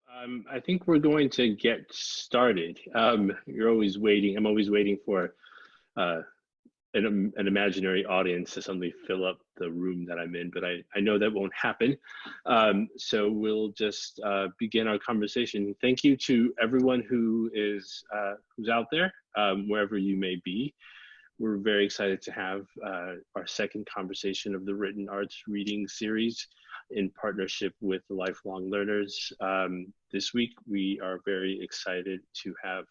I think we're going to get started. You're always waiting. I'm always waiting for uh, an imaginary audience to suddenly fill up the room that I'm in, but I know that won't happen. So we'll just begin our conversation. Thank you to everyone who is who's out there, wherever you may be. We're very excited to have our second conversation of the Written Arts Reading Series in partnership with the Lifelong Learners. This week, we are very excited to have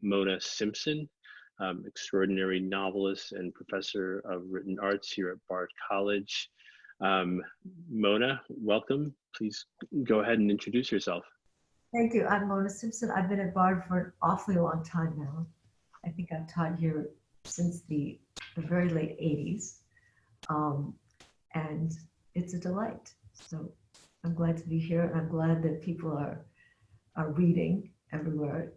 Mona Simpson, extraordinary novelist and professor of written arts here at Bard College. Mona, welcome. Please go ahead and introduce yourself. Thank you. I'm Mona Simpson. I've been at Bard for an awfully long time now. I think I've taught here since the very late 80s. And it's a delight. So I'm glad to be here. And I'm glad that people are reading everywhere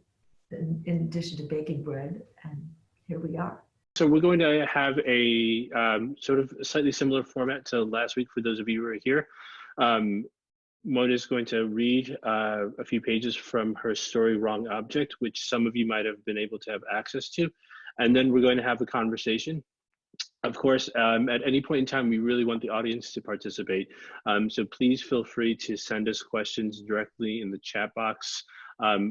in addition to baking bread. And here we are. So we're going to have a sort of slightly similar format to last week for those of you who are here. Mona is going to read a few pages from her story, Wrong Object, which some of you might have been able to have access to. And then we're going to have a conversation. Of course, at any point in time, we really want the audience to participate. So please feel free to send us questions directly in the chat box.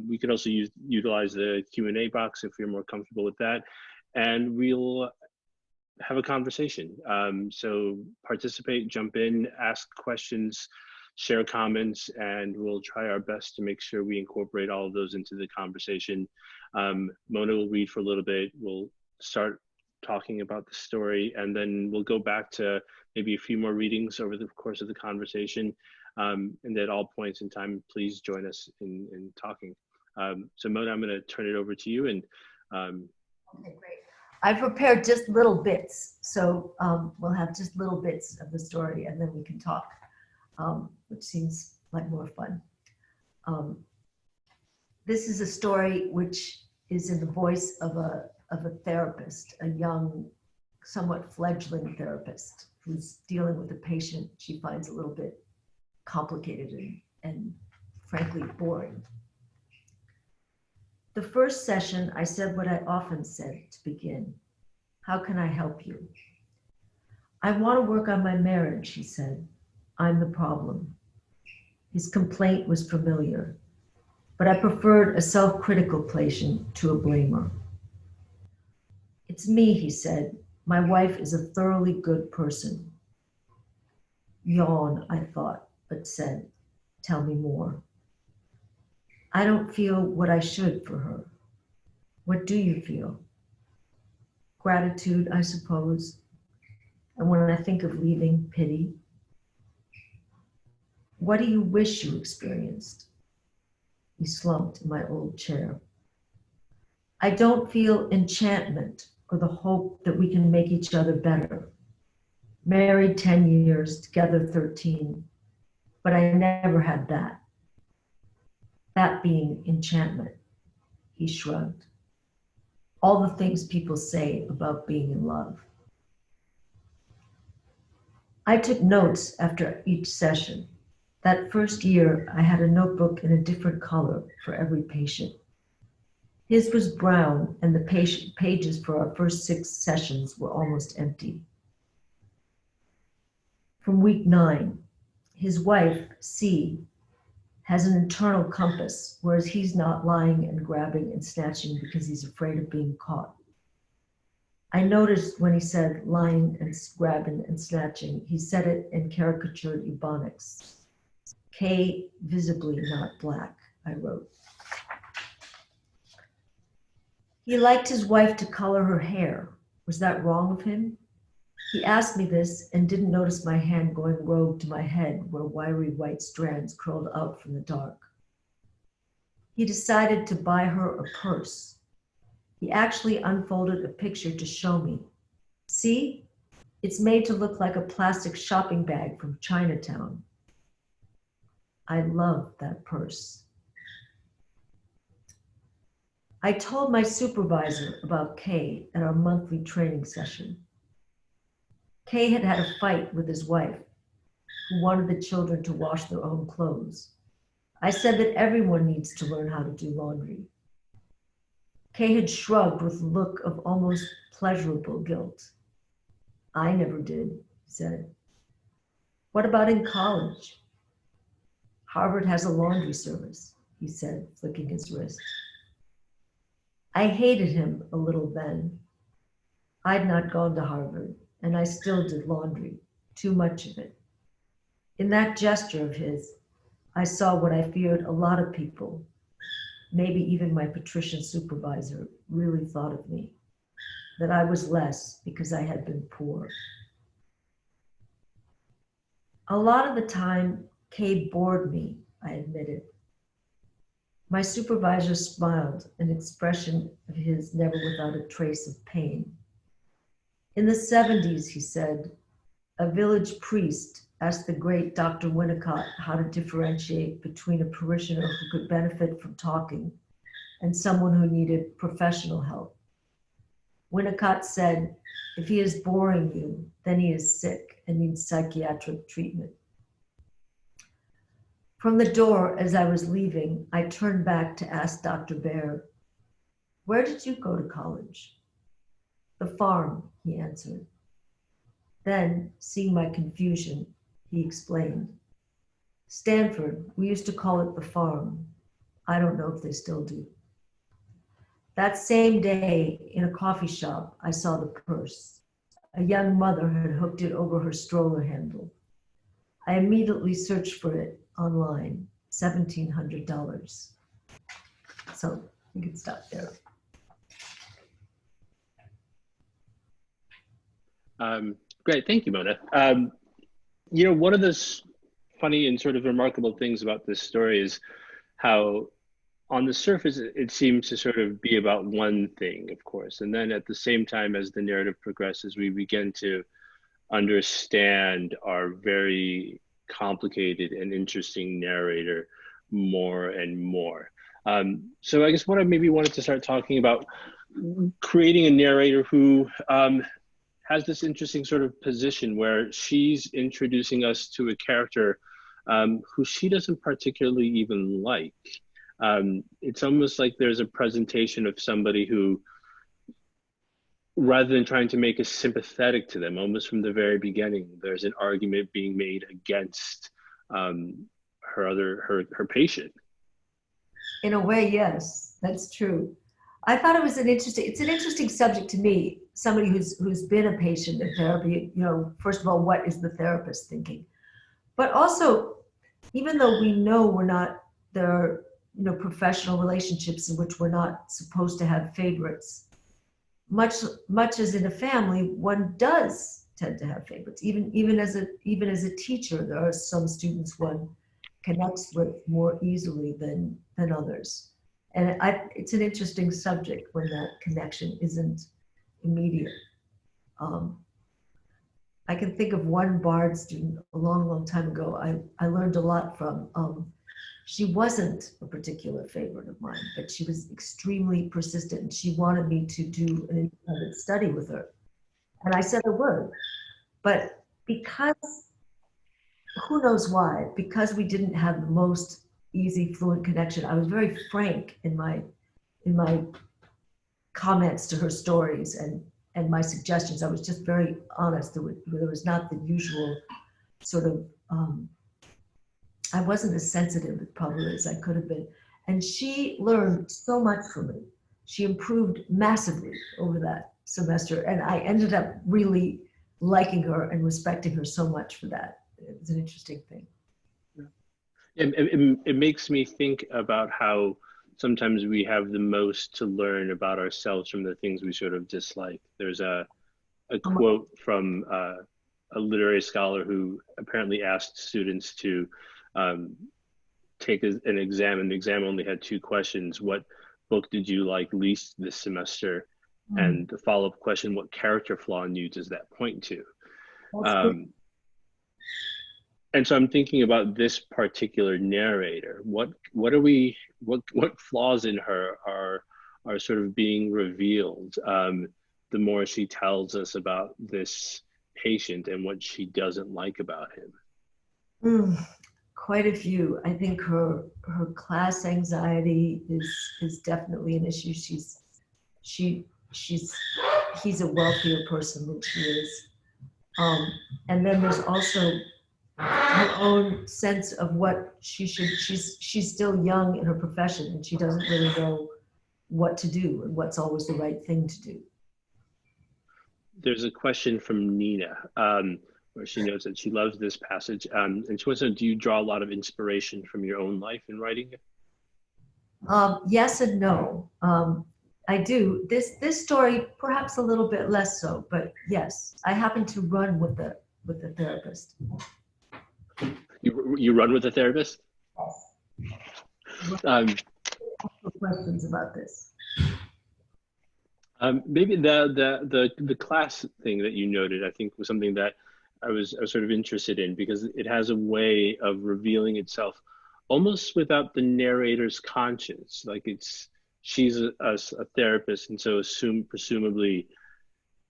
We can also utilize the Q&A box if you're more comfortable with that. And we'll have a conversation. So participate, jump in, ask questions, share comments, and we'll try our best to make sure we incorporate all of those into the conversation. Mona will read for a little bit. We'll start talking about the story, and then we'll go back to maybe a few more readings over the course of the conversation. And at all points in time, please join us in talking. So Mona, I'm gonna turn it over to you. And Okay, great. I've prepared just little bits. So we'll have just little bits of the story and then we can talk, which seems like more fun. This is a story which is in the voice of a therapist, a young, somewhat fledgling therapist who's dealing with a patient she finds a little bit complicated and frankly boring. The first session, I said what I often said to begin. How can I help you? I want to work on my marriage, he said. I'm the problem. His complaint was familiar, but I preferred a self-critical patient to a blamer. It's me, he said. My wife is a thoroughly good person. Yawn, I thought, but said, tell me more. I don't feel what I should for her. What do you feel? Gratitude, I suppose. And when I think of leaving, pity. What do you wish you experienced? He slumped in my old chair. I don't feel enchantment or the hope that we can make each other better. Married 10 years, together 13, but I never had that. That being enchantment, he shrugged. All the things people say about being in love. I took notes after each session. That first year, I had a notebook in a different color for every patient. His was brown, and the pages for our first 6 sessions were almost empty. From week 9, his wife, C, has an internal compass, whereas he's not lying and grabbing and snatching because he's afraid of being caught. I noticed when he said lying and grabbing and snatching, he said it in caricatured Ebonics. K, visibly not black, I wrote. He liked his wife to color her hair. Was that wrong of him? He asked me this and didn't notice my hand going rogue to my head where wiry white strands curled out from the dark. He decided to buy her a purse. He actually unfolded a picture to show me. See? It's made to look like a plastic shopping bag from Chinatown. I love that purse. I told my supervisor about Kay at our monthly training session. Kay had had a fight with his wife, who wanted the children to wash their own clothes. I said that everyone needs to learn how to do laundry. Kay had shrugged with a look of almost pleasurable guilt. I never did, he said. What about in college? Harvard has a laundry service, he said, flicking his wrist. I hated him a little then. I'd not gone to Harvard, and I still did laundry, too much of it. In that gesture of his, I saw what I feared a lot of people, maybe even my patrician supervisor, really thought of me, that I was less because I had been poor. A lot of the time, Kay bored me, I admitted. My supervisor smiled, an expression of his never without a trace of pain. In the 70s, he said, a village priest asked the great Dr. Winnicott how to differentiate between a parishioner who could benefit from talking and someone who needed professional help. Winnicott said, if he is boring you, then he is sick and needs psychiatric treatment. From the door, as I was leaving, I turned back to ask Dr. Baer, where did you go to college? The farm, he answered. Then, seeing my confusion, he explained. Stanford, we used to call it the farm. I don't know if they still do. That same day, in a coffee shop, I saw the purse. A young mother had hooked it over her stroller handle. I immediately searched for it online, $1,700. So you can stop there. Great, thank you, Mona. One of the funny and sort of remarkable things about this story is how on the surface, it seems to sort of be about one thing, of course. And then at the same time, as the narrative progresses, we begin to understand our very complicated and interesting narrator more and more. So I guess what I maybe wanted to start talking about, creating a narrator who has this interesting sort of position where she's introducing us to a character who she doesn't particularly even like. It's almost like there's a presentation of somebody who, rather than trying to make us sympathetic to them, almost from the very beginning, there's an argument being made against her patient. In a way, yes, that's true. I thought it's an interesting subject to me, somebody who's been a patient in therapy, first of all, what is the therapist thinking? But also, even though we know there are professional relationships in which we're not supposed to have favorites, much as in a family, one does tend to have favorites. Even as a teacher, there are some students one connects with more easily than others. And it's an interesting subject when that connection isn't immediate. I can think of one Bard student a long, long time ago I learned a lot from. She wasn't a particular favorite of mine, but she was extremely persistent and she wanted me to do an independent study with her. And I said I would, but because, who knows why, because we didn't have the most easy, fluent connection, I was very frank in my comments to her stories and my suggestions. I was just very honest. There was not the usual sort of, I wasn't as sensitive probably as I could have been. And she learned so much from me. She improved massively over that semester. And I ended up really liking her and respecting her so much for that. It was an interesting thing. It makes me think about how sometimes we have the most to learn about ourselves from the things we sort of dislike. There's a quote from a literary scholar who apparently asked students to take an exam, and the exam only had 2 questions. What book did you like least this semester? And the follow-up question, what character flaw in you does that point to? And so I'm thinking about this particular narrator. What flaws in her are sort of being revealed the more she tells us about this patient and what she doesn't like about him? Quite a few. I think her class anxiety is definitely an issue. She she's he's a wealthier person than she is. And then there's also her own sense of what she should. She's still young in her profession, and she doesn't really know what to do and what's always the right thing to do. There's a question from Nina, where she notes that she loves this passage, and she wants to know, do you draw a lot of inspiration from your own life in writing it? Yes and no. I do. This story, perhaps a little bit less so, but yes, I happen to run with the therapist. You run with a therapist? Um, Questions about this? Maybe the class thing that you noted, I think, was something that I was sort of interested in, because it has a way of revealing itself almost without the narrator's conscience. Like she's a therapist, and so presumably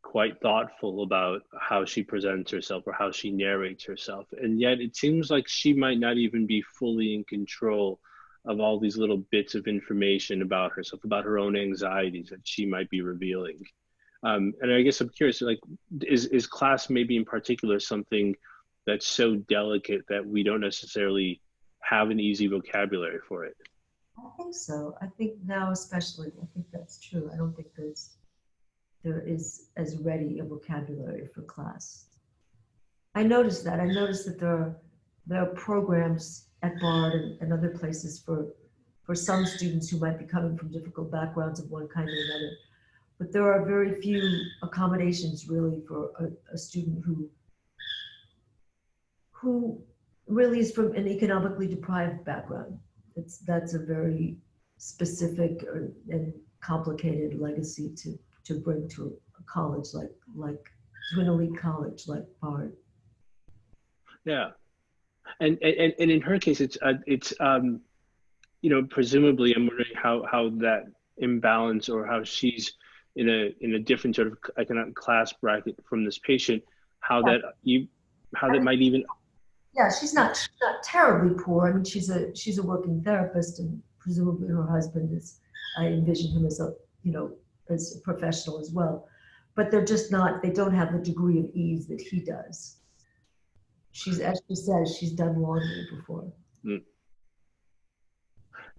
quite thoughtful about how she presents herself or how she narrates herself. And yet it seems like she might not even be fully in control of all these little bits of information about herself, about her own anxieties that she might be revealing. And I guess I'm curious, like, is class maybe in particular something that's so delicate that we don't necessarily have an easy vocabulary for it? I think so. I think now especially, I think that's true. I don't think there is as ready a vocabulary for class. I noticed that. I noticed that there are programs at Bard and other places for some students who might be coming from difficult backgrounds of one kind or another. But there are very few accommodations really for a student who really is from an economically deprived background. That's a very specific and complicated legacy to bring to a college like to an elite college like Bard. Yeah, and in her case, you know, presumably, I'm wondering how that imbalance, or how she's in a different sort of economic class bracket from this patient, how Yeah. how that might even. Yeah, she's not terribly poor. I mean, she's a working therapist, and presumably her husband is. I envision him as as a professional as well, but they're just not. They don't have the degree of ease that he does. As she says, she's done laundry before. Mm.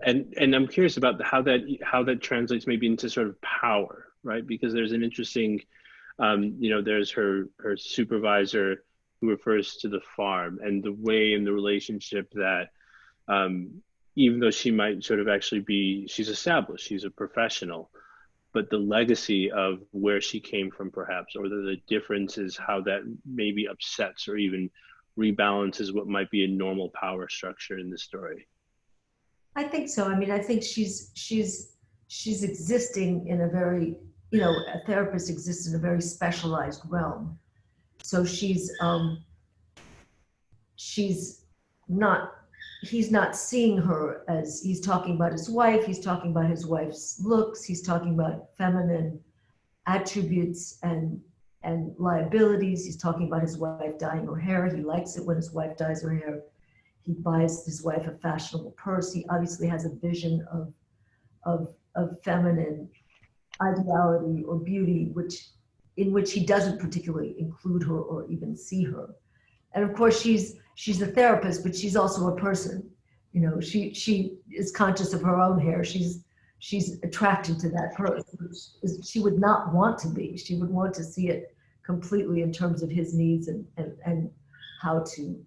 And I'm curious about how that translates maybe into sort of power, right? Because there's an interesting, you know, there's her supervisor who refers to the farm, and the way in the relationship that, even though she might sort of actually she's established, she's a professional, but the legacy of where she came from, perhaps, or the differences, how that maybe upsets or even rebalances what might be a normal power structure in the story. I think so. I mean, I think she's existing in a very, a therapist exists in a very specialized realm. So she's not, he's not seeing her as, he's talking about his wife, he's talking about his wife's looks, he's talking about feminine attributes and liabilities. He's talking about his wife dyeing her hair. He likes it when his wife dyes her hair. He buys his wife a fashionable purse. He obviously has a vision of feminine ideality or beauty, in which he doesn't particularly include her or even see her. And of course, she's a therapist, but she's also a person. You know, she is conscious of her own hair. She's attracted to that purse, which she would not want to be. She would want to see it completely in terms of his needs and how to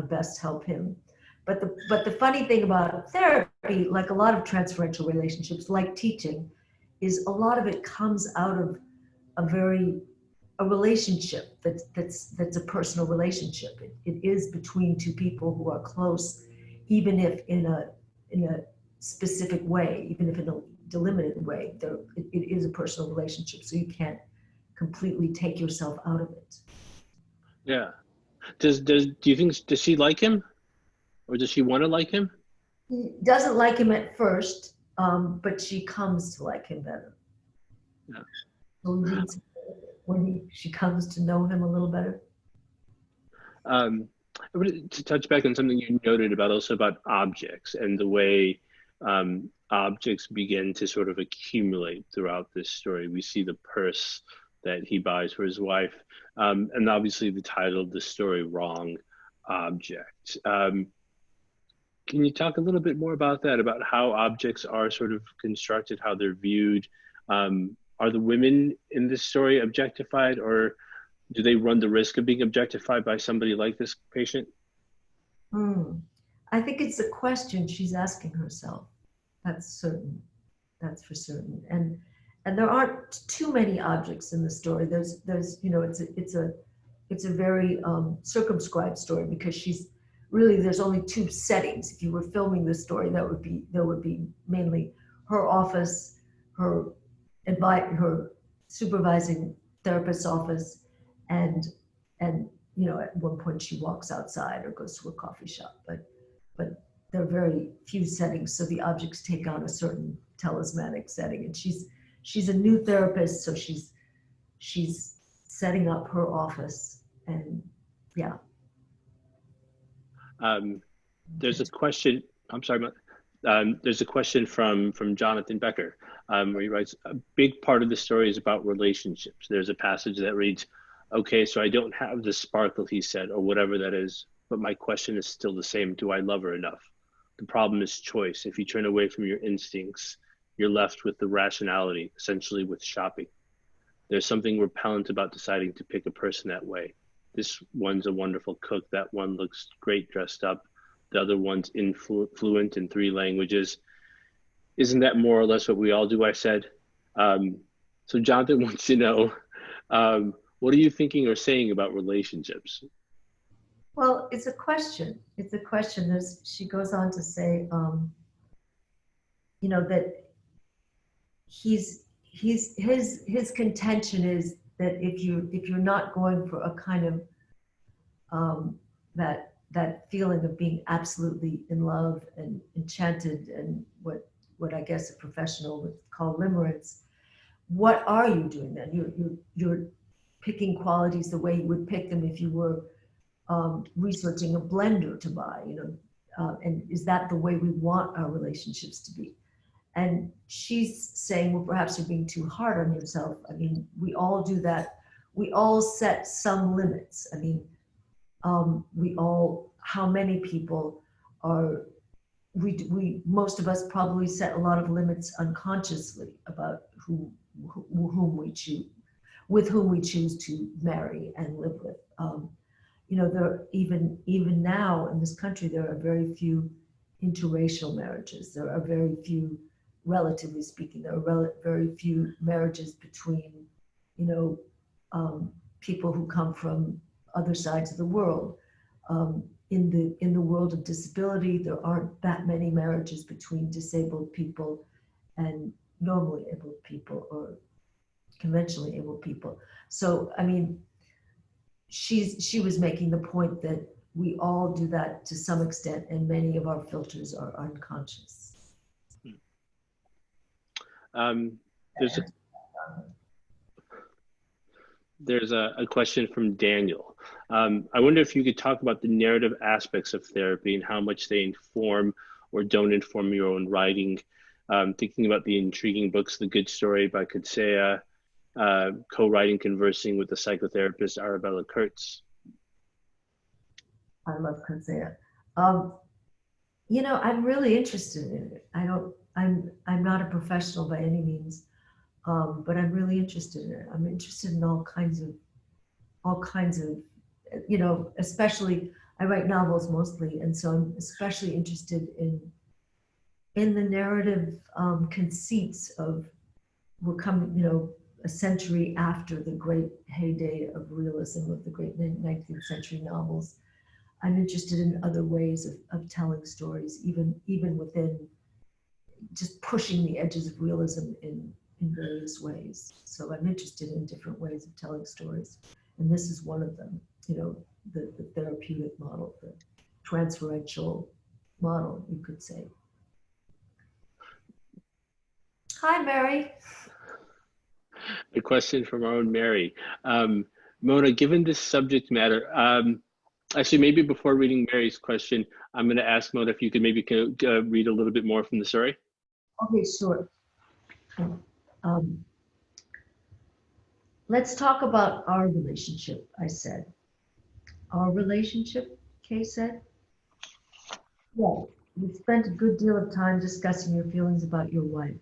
best help him. But the funny thing about therapy, like a lot of transferential relationships, like teaching, is a lot of it comes out of a relationship that's a personal relationship. It is between two people who are close, even if in a specific way, even if in a delimited way. It is a personal relationship, so you can't completely take yourself out of it. Yeah. Do you think, does she like him, or does she want to like him? He doesn't like him at first, but she comes to like him better. Yeah. When she comes to know him a little better. I wanted to touch back on something you noted about also about objects and the way objects begin to sort of accumulate throughout this story. We see the purse that he buys for his wife, and obviously the title of the story, Wrong Object. Can you talk a little bit more about that, about how objects are sort of constructed, how they're viewed? Are the women in this story objectified, or do they run the risk of being objectified by somebody like this patient? Hmm. I think it's a question she's asking herself. That's certain. That's for certain. And there aren't too many objects in the story. There's you know it's a very circumscribed story because she's really there's only two settings. If you were filming this story, there would be mainly her office, her her supervising therapist's office, and and at one point she walks outside or goes to a coffee shop, but there are very few settings, so the objects take on a certain talismanic setting. And she's a new therapist, so she's setting up her office, and yeah. There's a question. I'm sorry, there's a question from Jonathan Becker, where he writes, a big part of the story is about relationships. There's a passage that reads, okay, so I don't have the sparkle he said, or whatever that is, but my question is still the same. Do I love her enough? The problem is choice. If you turn away from your instincts, you're left with the rationality, essentially with shopping. There's something repellent about deciding to pick a person that way. This one's a wonderful cook. That one looks great dressed up. The other one's fluent in 3 languages. Isn't that more or less what we all do? I said. So Jonathan wants to know, what are you thinking or saying about relationships? Well, it's a question. It's a question. She goes on to say, that his contention is that if you're not going for a kind of that feeling of being absolutely in love and enchanted and what I guess a professional would call limerence, what are you doing then? You're picking qualities the way you would pick them if you were researching a blender to buy, and is that the way we want our relationships to be? And she's saying, well, perhaps you're being too hard on yourself. I mean, we all do that. We all set some limits. I mean, how many people are, most of us probably set a lot of limits unconsciously about whom we choose, with whom we choose to marry and live with. There even now in this country, there are very few interracial marriages. There are very few, relatively speaking, there are very few marriages between, people who come from other sides of the world. In the world of disability, there aren't that many marriages between disabled people and normally able people or conventionally able people. So, I mean, she was making the point that we all do that to some extent, and many of our filters are unconscious. There's a question from Daniel. I wonder if you could talk about the narrative aspects of therapy and how much they inform or don't inform your own writing. Thinking about the intriguing books, The Good Story by Kutsea, co-writing Conversing with the Psychotherapist Arabella Kurtz. I love Kutsea. I'm really interested in it. I'm not a professional by any means, but I'm really interested in it. I'm interested in all kinds of, especially I write novels mostly, and so I'm especially interested in the narrative conceits of, we're coming, a century after the great heyday of realism, of the great 19th century novels. I'm interested in other ways of telling stories, even within just pushing the edges of realism in various ways. So I'm interested in different ways of telling stories. And this is one of them, the therapeutic model, the transferential model, you could say. Hi, Mary. A question from our own Mary. Mona, given this subject matter, Actually, maybe before reading Mary's question, I'm going to ask Mona if you could maybe read a little bit more from the story. Okay, sure. Um, let's talk about our relationship, I said. Our relationship, Kay said. Well, we've spent a good deal of time discussing your feelings about your wife.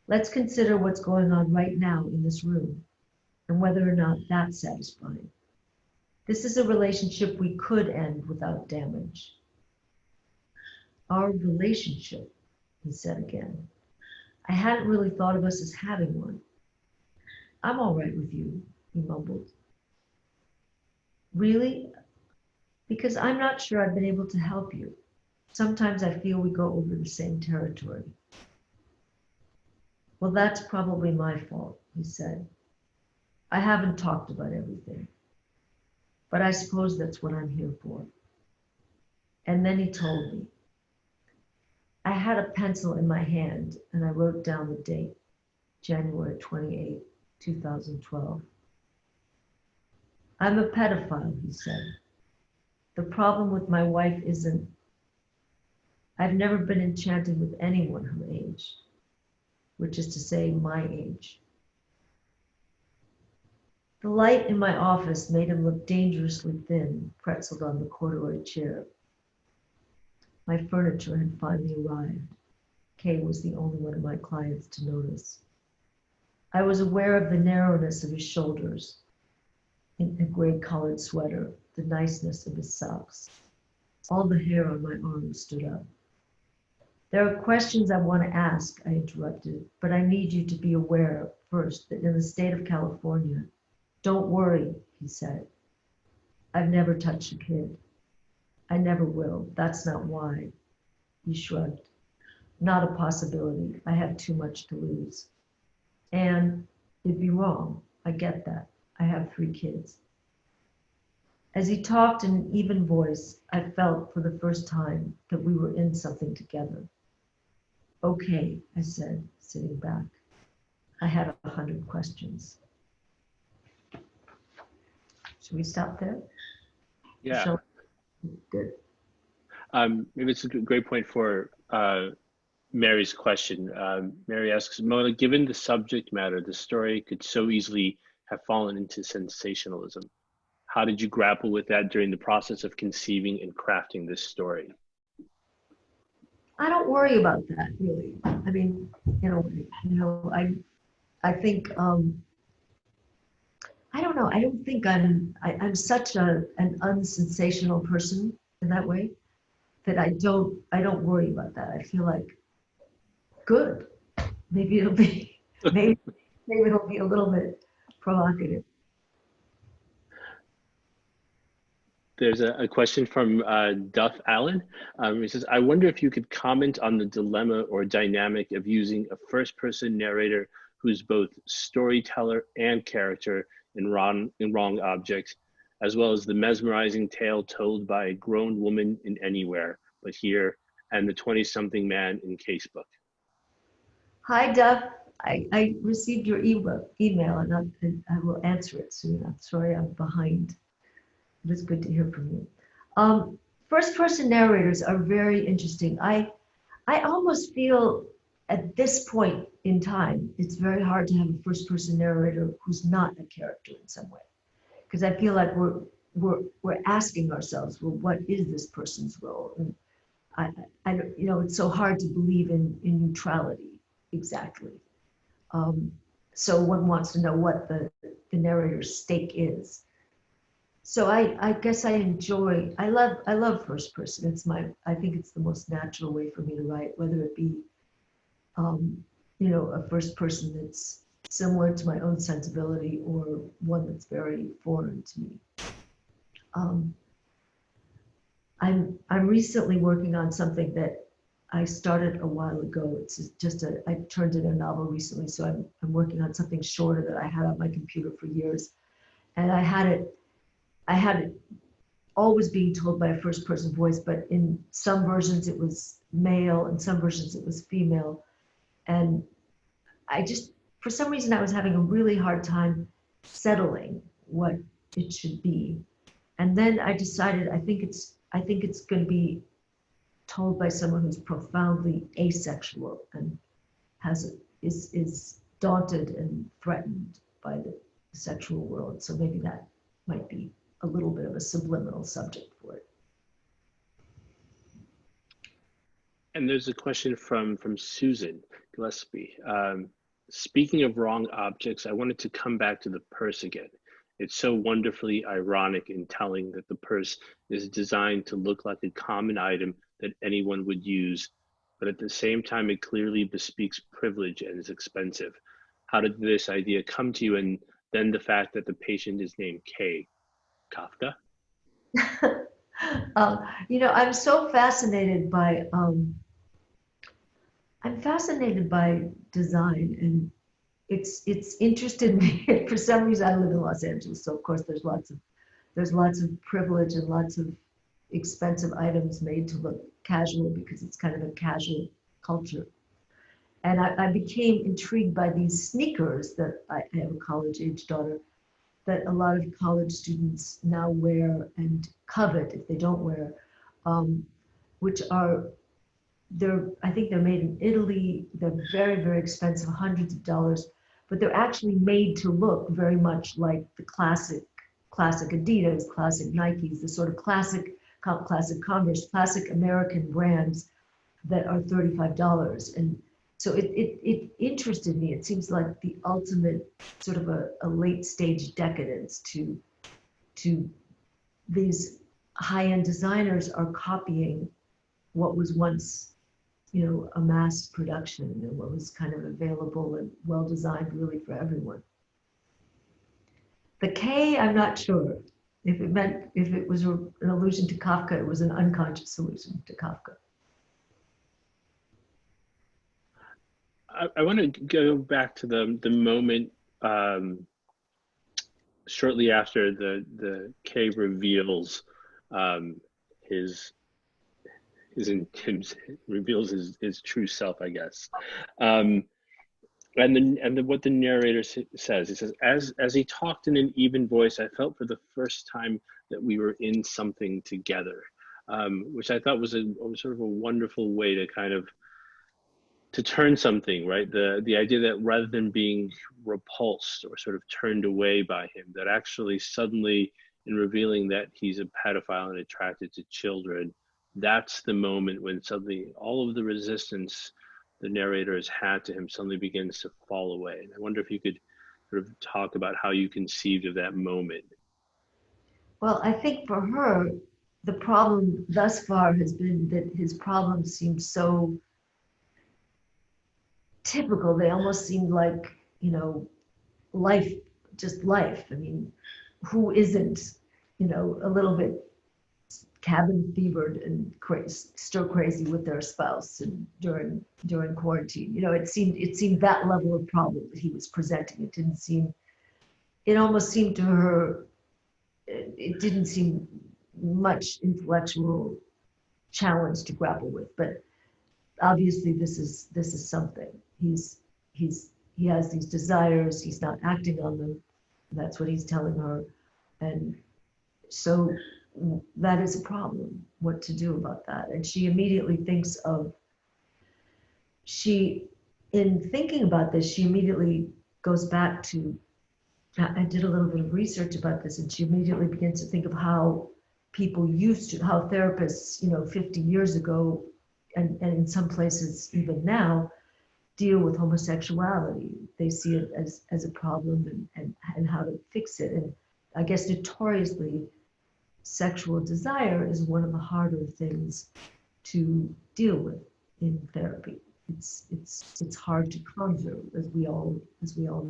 Let's consider what's going on right now in this room and whether or not that's satisfying. This is a relationship we could end without damage. Our relationship, he said again. I hadn't really thought of us as having one. I'm all right with you, he mumbled. Really? Because I'm not sure I've been able to help you. Sometimes I feel we go over the same territory. Well, that's probably my fault, he said. I haven't talked about everything, but I suppose that's what I'm here for. And then he told me. I had a pencil in my hand and I wrote down the date, January 28, 2012. I'm a pedophile, he said. The problem with my wife isn't, I've never been enchanted with anyone her age, which is to say my age. The light in my office made him look dangerously thin, pretzeled on the corduroy chair. My furniture had finally arrived. Kay was the only one of my clients to notice. I was aware of the narrowness of his shoulders in a gray-colored sweater, the niceness of his socks. All the hair on my arms stood up. There are questions I want to ask, I interrupted, but I need you to be aware first that in the state of California, don't worry, he said. I've never touched a kid. I never will. That's not why. He shrugged. Not a possibility. I have too much to lose. And it'd be wrong. I get that. I have 3 kids. As he talked in an even voice, I felt for the first time that we were in something together. Okay, I said, sitting back. I had 100 questions. Should we stop there? Yeah. Good. Maybe it's a great point for Mary's question. Mary asks, Mona, given the subject matter, the story could so easily have fallen into sensationalism. How did you grapple with that during the process of conceiving and crafting this story? I don't worry about that, really. I mean, I think, I don't know. I don't think I'm such an unsensational person in that way that I don't worry about that. I feel like, good. Maybe it'll be, maybe it'll be a little bit provocative. There's a question from Duff Allen. He says, I wonder if you could comment on the dilemma or dynamic of using a first-person narrator who's both storyteller and character in Wrong Object, as well as the mesmerizing tale told by a grown woman in Anywhere But Here, and the 20-something man in Casebook. Hi, Duff. I received your email and I will answer it soon. I'm sorry I'm behind. It is good to hear from you. First-person narrators are very interesting. I almost feel at this point in time, it's very hard to have a first-person narrator who's not a character in some way, because I feel like we're asking ourselves, well, what is this person's role? And I it's so hard to believe in neutrality exactly. So one wants to know what the narrator's stake is. So I guess I love first person. I think it's the most natural way for me to write, whether it be, a first person that's similar to my own sensibility or one that's very foreign to me. I'm recently working on something that I started a while ago. It's just I turned in a novel recently, so I'm working on something shorter that I had on my computer for years, and I had it always being told by a first person voice, but in some versions it was male, and some versions it was female. And for some reason, I was having a really hard time settling what it should be. And then I decided I think it's going to be told by someone who's profoundly asexual and is daunted and threatened by the sexual world. So maybe that might be a little bit of a subliminal subject for it. And there's a question from Susan Gillespie. Speaking of wrong objects, I wanted to come back to the purse again. It's so wonderfully ironic in telling that the purse is designed to look like a common item that anyone would use, but at the same time, it clearly bespeaks privilege and is expensive. How did this idea come to you? And then the fact that the patient is named K. Kafka? You know, I'm fascinated by design, and it's interested me. For some reason, I live in Los Angeles, so of course there's lots of privilege and lots of expensive items made to look casual because it's kind of a casual culture. And I became intrigued by these sneakers that I have a college-age daughter that a lot of college students now wear and covet if they don't wear, which are I think they're made in Italy. They're very, very expensive, hundreds of dollars, but they're actually made to look very much like the classic Adidas, classic Nikes, the sort of classic Converse, classic American brands that are $35. And so it interested me. It seems like the ultimate sort of a late stage decadence to these high-end designers are copying what was once, you know, a mass production and what was kind of available and well designed really for everyone. The K, I'm not sure. If it was an allusion to Kafka, it was an unconscious allusion to Kafka. I want to go back to the moment shortly after the K reveals his reveals his true self, I guess. And what the narrator says, he says, as he talked in an even voice, I felt for the first time that we were in something together, which I thought was sort of a wonderful way to kind of to turn something, right? The idea that rather than being repulsed or sort of turned away by him, that actually suddenly in revealing that he's a pedophile and attracted to children, that's the moment when suddenly all of the resistance the narrator has had to him suddenly begins to fall away. And I wonder if you could sort of talk about how you conceived of that moment. Well, I think for her, the problem thus far has been that his problems seem so typical. They almost seem like, you know, life, just life. I mean, who isn't, you know, a little bit cabin fevered and stir crazy with their spouse and during quarantine? You know, it seemed that level of problem that he was presenting. It almost seemed to her, it didn't seem much intellectual challenge to grapple with, but obviously this is something. He has these desires, he's not acting on them. That's what he's telling her. And so that is a problem, what to do about that. And she immediately thinks of, in thinking about this, she immediately goes back to, I did a little bit of research about this, and she immediately begins to think of how how therapists, you know, 50 years ago, and in some places even now, deal with homosexuality. They see it as a problem and how to fix it. And I guess notoriously, sexual desire is one of the harder things to deal with in therapy. It's hard to conjure, as we all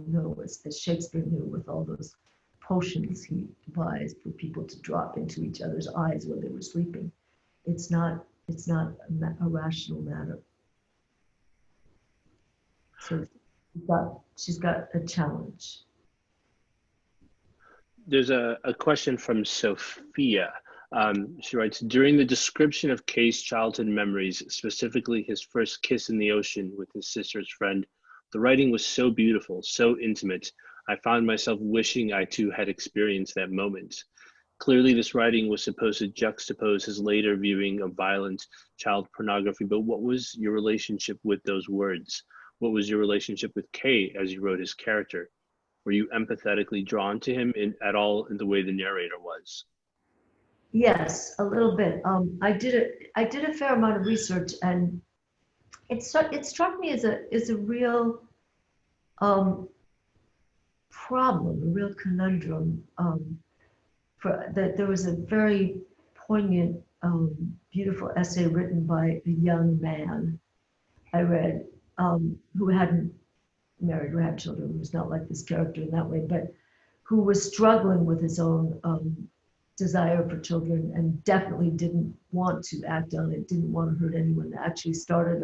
know, as Shakespeare knew, with all those potions he devised for people to drop into each other's eyes while they were sleeping. It's not a rational matter. So she's got a challenge. There's a question from Sophia. She writes, during the description of Kay's childhood memories, specifically his first kiss in the ocean with his sister's friend, the writing was so beautiful, so intimate. I found myself wishing I too had experienced that moment. Clearly, this writing was supposed to juxtapose his later viewing of violent child pornography, but what was your relationship with those words? What was your relationship with Kay as you wrote his character? Were you empathetically drawn to him at all in the way the narrator was? Yes, a little bit. I did a fair amount of research, and it struck me as a real um, problem, a real conundrum. For that, there was a very poignant, beautiful essay written by a young man I read, who hadn't married or had children, who was not like this character in that way, but who was struggling with his own desire for children and definitely didn't want to act on it, didn't want to hurt anyone. Actually started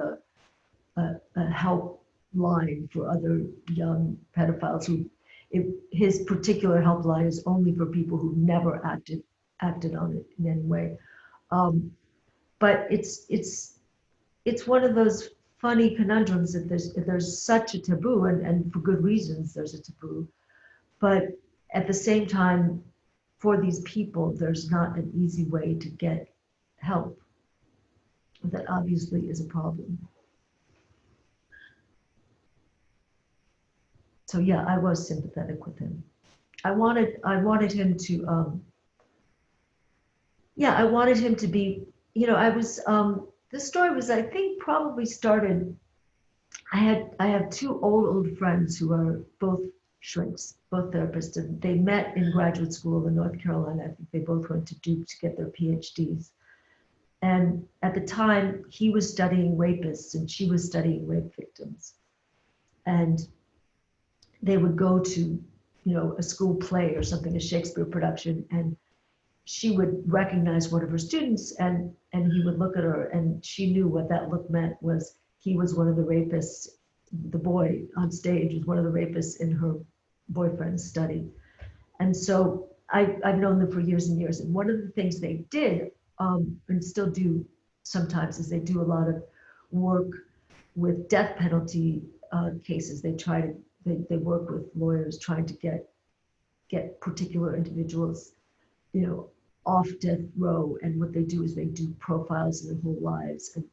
a help line for other young pedophiles who, his particular helpline is only for people who never acted on it in any way. Um, but it's one of those funny conundrums that there's such a taboo, and for good reasons there's a taboo, but at the same time, for these people, there's not an easy way to get help. That obviously is a problem. So yeah, I was sympathetic with him. I wanted him to, yeah, I wanted him to be, I was, this story was, I think, probably started, I have two old friends who are both shrinks, both therapists, and they met in graduate school in North Carolina. I think they both went to Duke to get their PhDs. And at the time, he was studying rapists and she was studying rape victims. And they would go to, a school play or something, a Shakespeare production, and she would recognize one of her students, and he would look at her, and she knew what that look meant was he was one of the rapists. The boy on stage was one of the rapists in her boyfriend's study. And so I've known them for years and years. And one of the things they did, and still do sometimes, is they do a lot of work with death penalty cases. They work with lawyers trying to get particular individuals, off death row. And what they do is they do profiles of their whole lives. And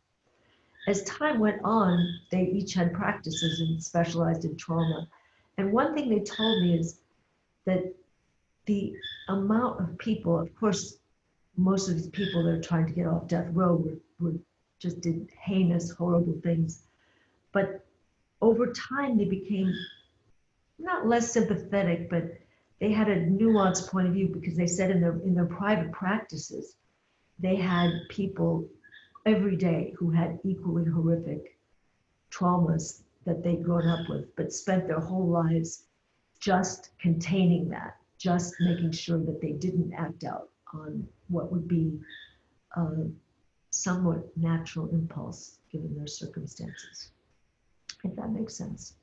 as time went on, they each had practices and specialized in trauma. And one thing they told me is that the amount of people, of course, most of these people that are trying to get off death row were just did heinous, horrible things. But over time, they became not less sympathetic, but they had a nuanced point of view, because they said in their private practices, they had people every day who had equally horrific traumas that they'd grown up with, but spent their whole lives just containing that, just making sure that they didn't act out on what would be a somewhat natural impulse given their circumstances, if that makes sense.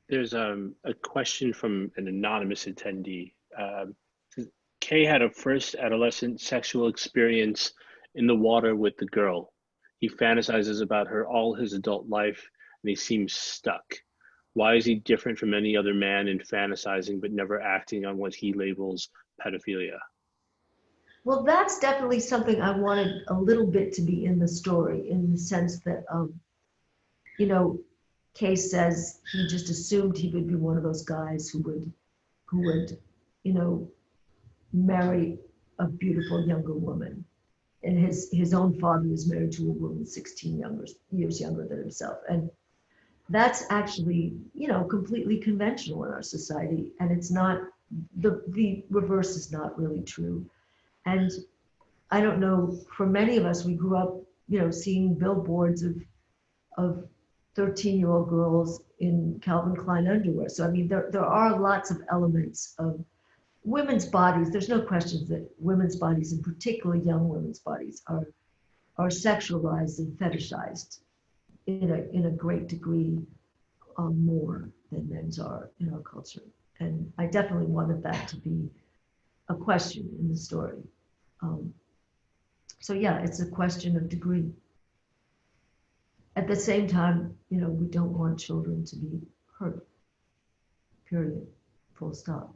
There's a question from an anonymous attendee. Kay had a first adolescent sexual experience in the water with the girl. He fantasizes about her all his adult life, and he seems stuck. Why is he different from any other man in fantasizing but never acting on what he labels pedophilia? Well, that's definitely something I wanted a little bit to be in the story, in the sense that, Kay says he just assumed he would be one of those guys who would, marry a beautiful younger woman. And his own father was married to a woman 16 years younger than himself. And that's actually, completely conventional in our society. And it's not, the reverse is not really true. And I don't know, for many of us, we grew up, seeing billboards of 13-year-old girls in Calvin Klein underwear. So, I mean, there are lots of elements of women's bodies. There's no question that women's bodies, and particularly young women's bodies, are sexualized and fetishized in a great degree, more than men's are in our culture. And I definitely wanted that to be a question in the story. So yeah, it's a question of degree. At the same time, we don't want children to be hurt, period, full stop.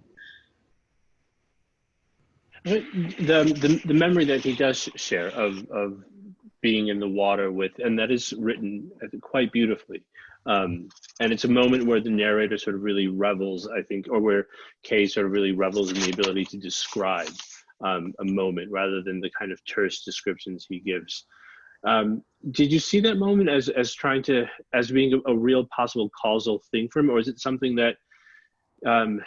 But the memory that he does share of being in the water with, and that is written I think, quite beautifully. And it's a moment where the narrator sort of really revels, I think, or where Kay sort of really revels in the ability to describe a moment rather than the kind of terse descriptions he gives. Did you see that moment as trying to as being a real possible causal thing for him, or is it something that um,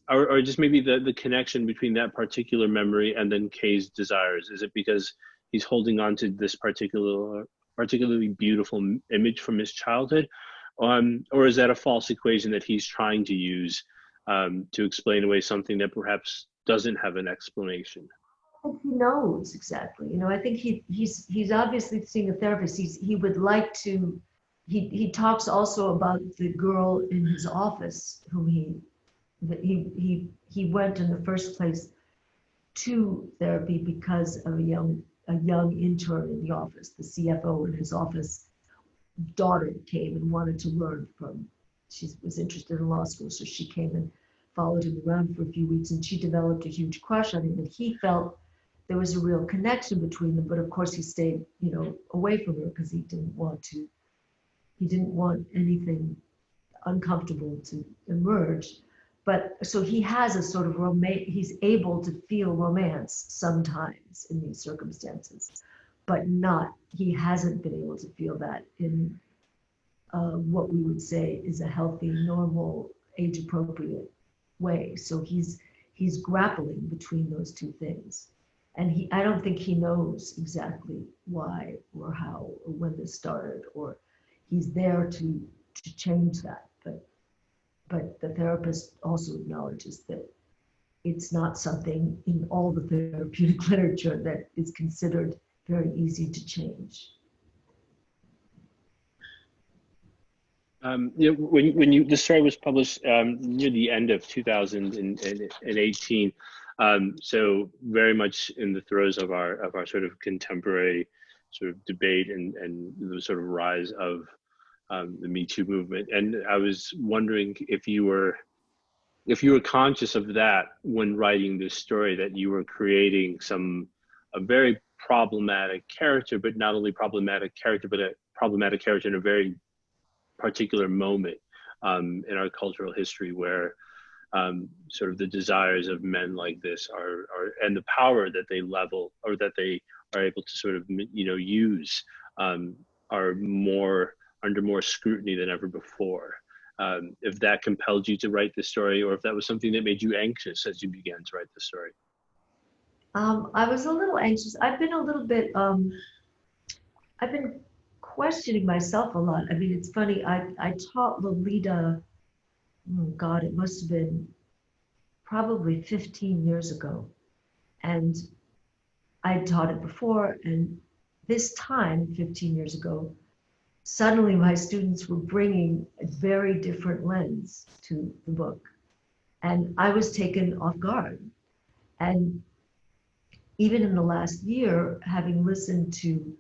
or just maybe the connection between that particular memory and then Kay's desires? Is it because he's holding on to this particularly beautiful image from his childhood, or is that a false equation that he's trying to use to explain away something that perhaps doesn't have an explanation? I think he knows exactly. You know, I think he's obviously seeing a therapist. He would like to. He talks also about the girl in his office whom he went in the first place to therapy because of a young intern in the office. The CFO in his office daughter came and wanted to learn from. She was interested in law school, so she came and followed him around for a few weeks, and she developed a huge crush on him. And he felt there was a real connection between them, but of course he stayed, away from her because he didn't want to. He didn't want anything uncomfortable to emerge. But so he has a sort of romance, he's able to feel romance sometimes in these circumstances, but he hasn't been able to feel that in what we would say is a healthy, normal, age appropriate way. So he's grappling between those two things. And I don't think he knows exactly why or how or when this started, or he's there to change that. But the therapist also acknowledges that it's not something in all the therapeutic literature that is considered very easy to change. When the story was published near the end of 2018, so very much in the throes of our sort of contemporary sort of debate and the sort of rise of the Me Too movement, and I was wondering if you were conscious of that when writing this story, that you were creating a very problematic character, but not only problematic character, but a problematic character in a very particular moment in our cultural history where sort of the desires of men like this are and the power that they level or that they are able to sort of use are more under more scrutiny than ever before. If that compelled you to write this story, or if that was something that made you anxious as you began to write the story. I was a little anxious. I've been a little bit, I've been questioning myself a lot. I mean, it's funny, I taught Lolita, oh God, it must have been probably 15 years ago. And I taught it before, and this time, 15 years ago, suddenly my students were bringing a very different lens to the book. And I was taken off guard. And even in the last year, having listened to,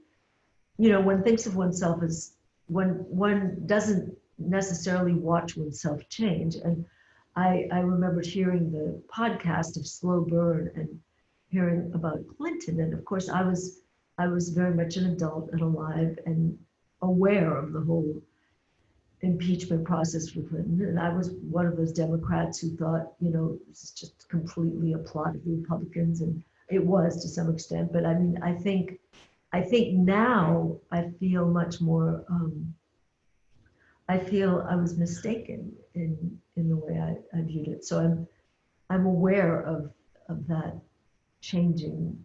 one thinks of oneself as, when one doesn't necessarily watch oneself change. And I remembered hearing the podcast of Slow Burn and hearing about Clinton. And of course, I was very much an adult and alive and aware of the whole impeachment process for Clinton. And I was one of those Democrats who thought, this is just completely a plot of the Republicans. And it was to some extent. But I mean, I think now I feel much more, I feel I was mistaken in the way I viewed it. So I'm aware of that changing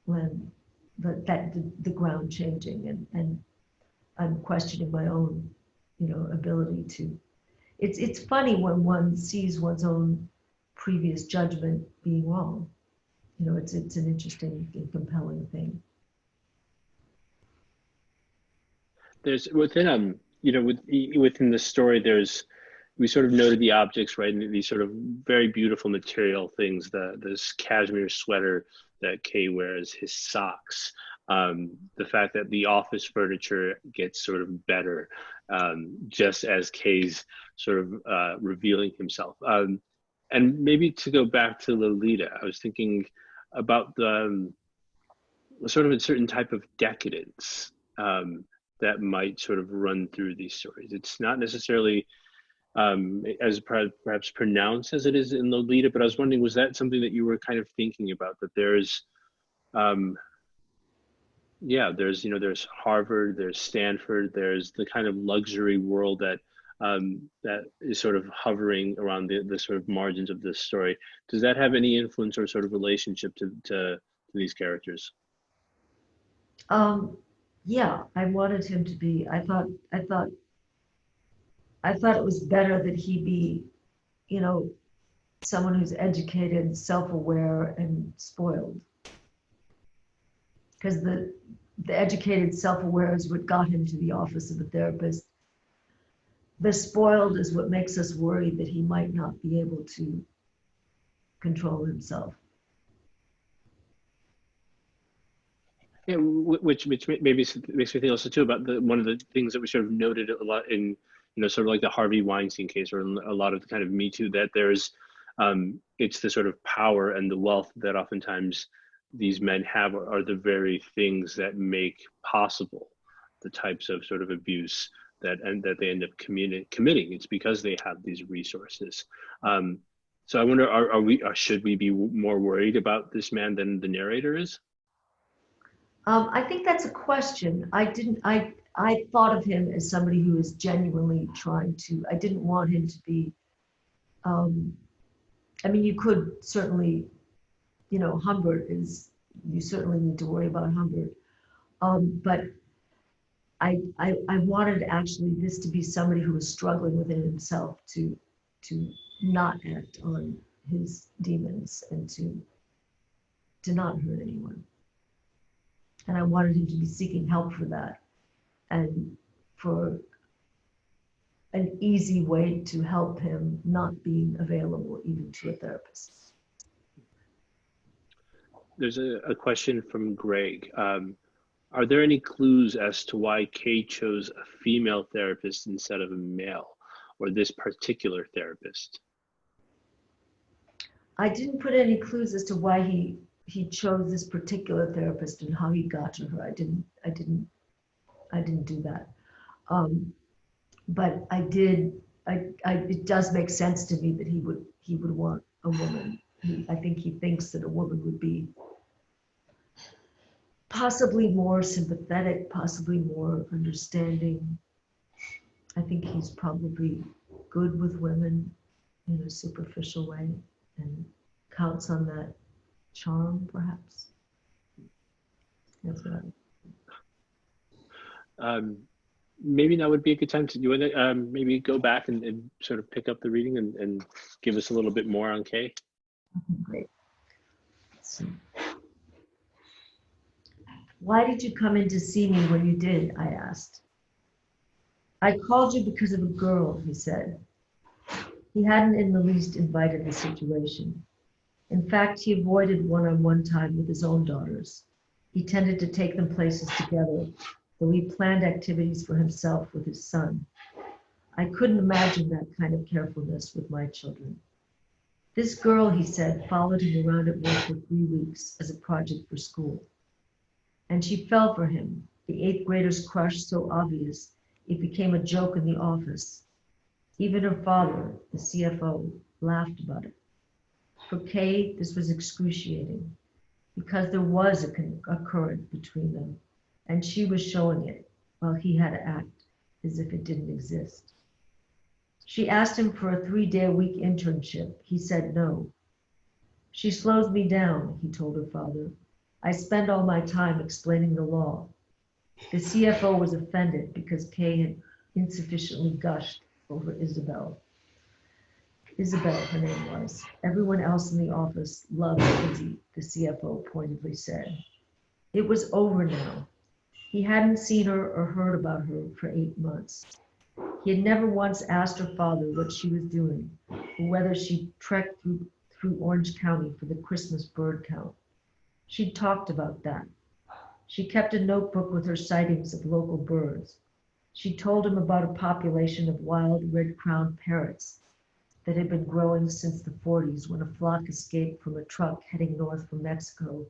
when the ground changing, and I'm questioning my own, ability to. It's funny when one sees one's own previous judgment being wrong. It's an interesting and compelling thing. There's within within the story, we sort of noted the objects, right, and these sort of very beautiful material things, this cashmere sweater that Kay wears, his socks, the fact that the office furniture gets sort of better just as Kay's sort of revealing himself. And maybe to go back to Lolita, I was thinking about the sort of a certain type of decadence that might sort of run through these stories. It's not necessarily as perhaps pronounced as it is in Lolita, but I was wondering, was that something that you were kind of thinking about, that there's, yeah, there's Harvard, there's Stanford, there's the kind of luxury world that that is sort of hovering around the sort of margins of this story. Does that have any influence or sort of relationship to these characters? Yeah, I wanted him to be. I thought it was better that he be, you know, someone who's educated, self-aware, and spoiled. Because the educated, self-aware is what got him to the office of a therapist. The spoiled is what makes us worry that he might not be able to control himself. Yeah, which maybe makes me think also too about one of the things that we sort of noted a lot in, sort of like the Harvey Weinstein case, or a lot of the kind of Me Too, that there's it's the sort of power and the wealth that oftentimes these men have are the very things that make possible the types of sort of abuse that they end up committing. It's because they have these resources. So I wonder, should we be more worried about this man than the narrator is? I think that's a question. I thought of him as somebody who is genuinely trying to. I didn't want him to be. I mean, you could certainly, Humbert is. You certainly need to worry about Humbert, but I wanted actually this to be somebody who was struggling within himself to not act on his demons and to not hurt anyone. And I wanted him to be seeking help for that, and for an easy way to help him not being available even to a therapist. There's a question from Greg. Are there any clues as to why Kay chose a female therapist instead of a male, or this particular therapist? I didn't put any clues as to why he chose this particular therapist and how he got to her. I didn't do that. But I did. It does make sense to me that he would want a woman. I think he thinks that a woman would be possibly more sympathetic, possibly more understanding. I think he's probably good with women in a superficial way and counts on that charm, perhaps. That's what Maybe now would be a good time to do it. Maybe go back and sort of pick up the reading and give us a little bit more on Kay. Great. Let's see. Why did you come in to see me when you did? I asked. I called you because of a girl, he said. He hadn't in the least invited the situation. In fact, he avoided one-on-one time with his own daughters. He tended to take them places together, though he planned activities for himself with his son. I couldn't imagine that kind of carefulness with my children. This girl, he said, followed him around at work for 3 weeks as a project for school. And she fell for him, the eighth grader's crush so obvious, it became a joke in the office. Even her father, the CFO, laughed about it. For Kay, this was excruciating, because there was a current between them, and she was showing it, while he had to act as if it didn't exist. She asked him for a 3-day-a-week internship. He said no. She slows me down, he told her father. I spend all my time explaining the law. The CFO was offended because Kay had insufficiently gushed over Isabel. Isabel, her name was. Everyone else in the office loved Izzy, the CFO pointedly said. It was over now. He hadn't seen her or heard about her for 8 months. He had never once asked her father what she was doing, or whether she trekked through Orange County for the Christmas bird count. She'd talked about that. She kept a notebook with her sightings of local birds. She told him about a population of wild red-crowned parrots. that had been growing since the 40s when a flock escaped from a truck heading north from Mexico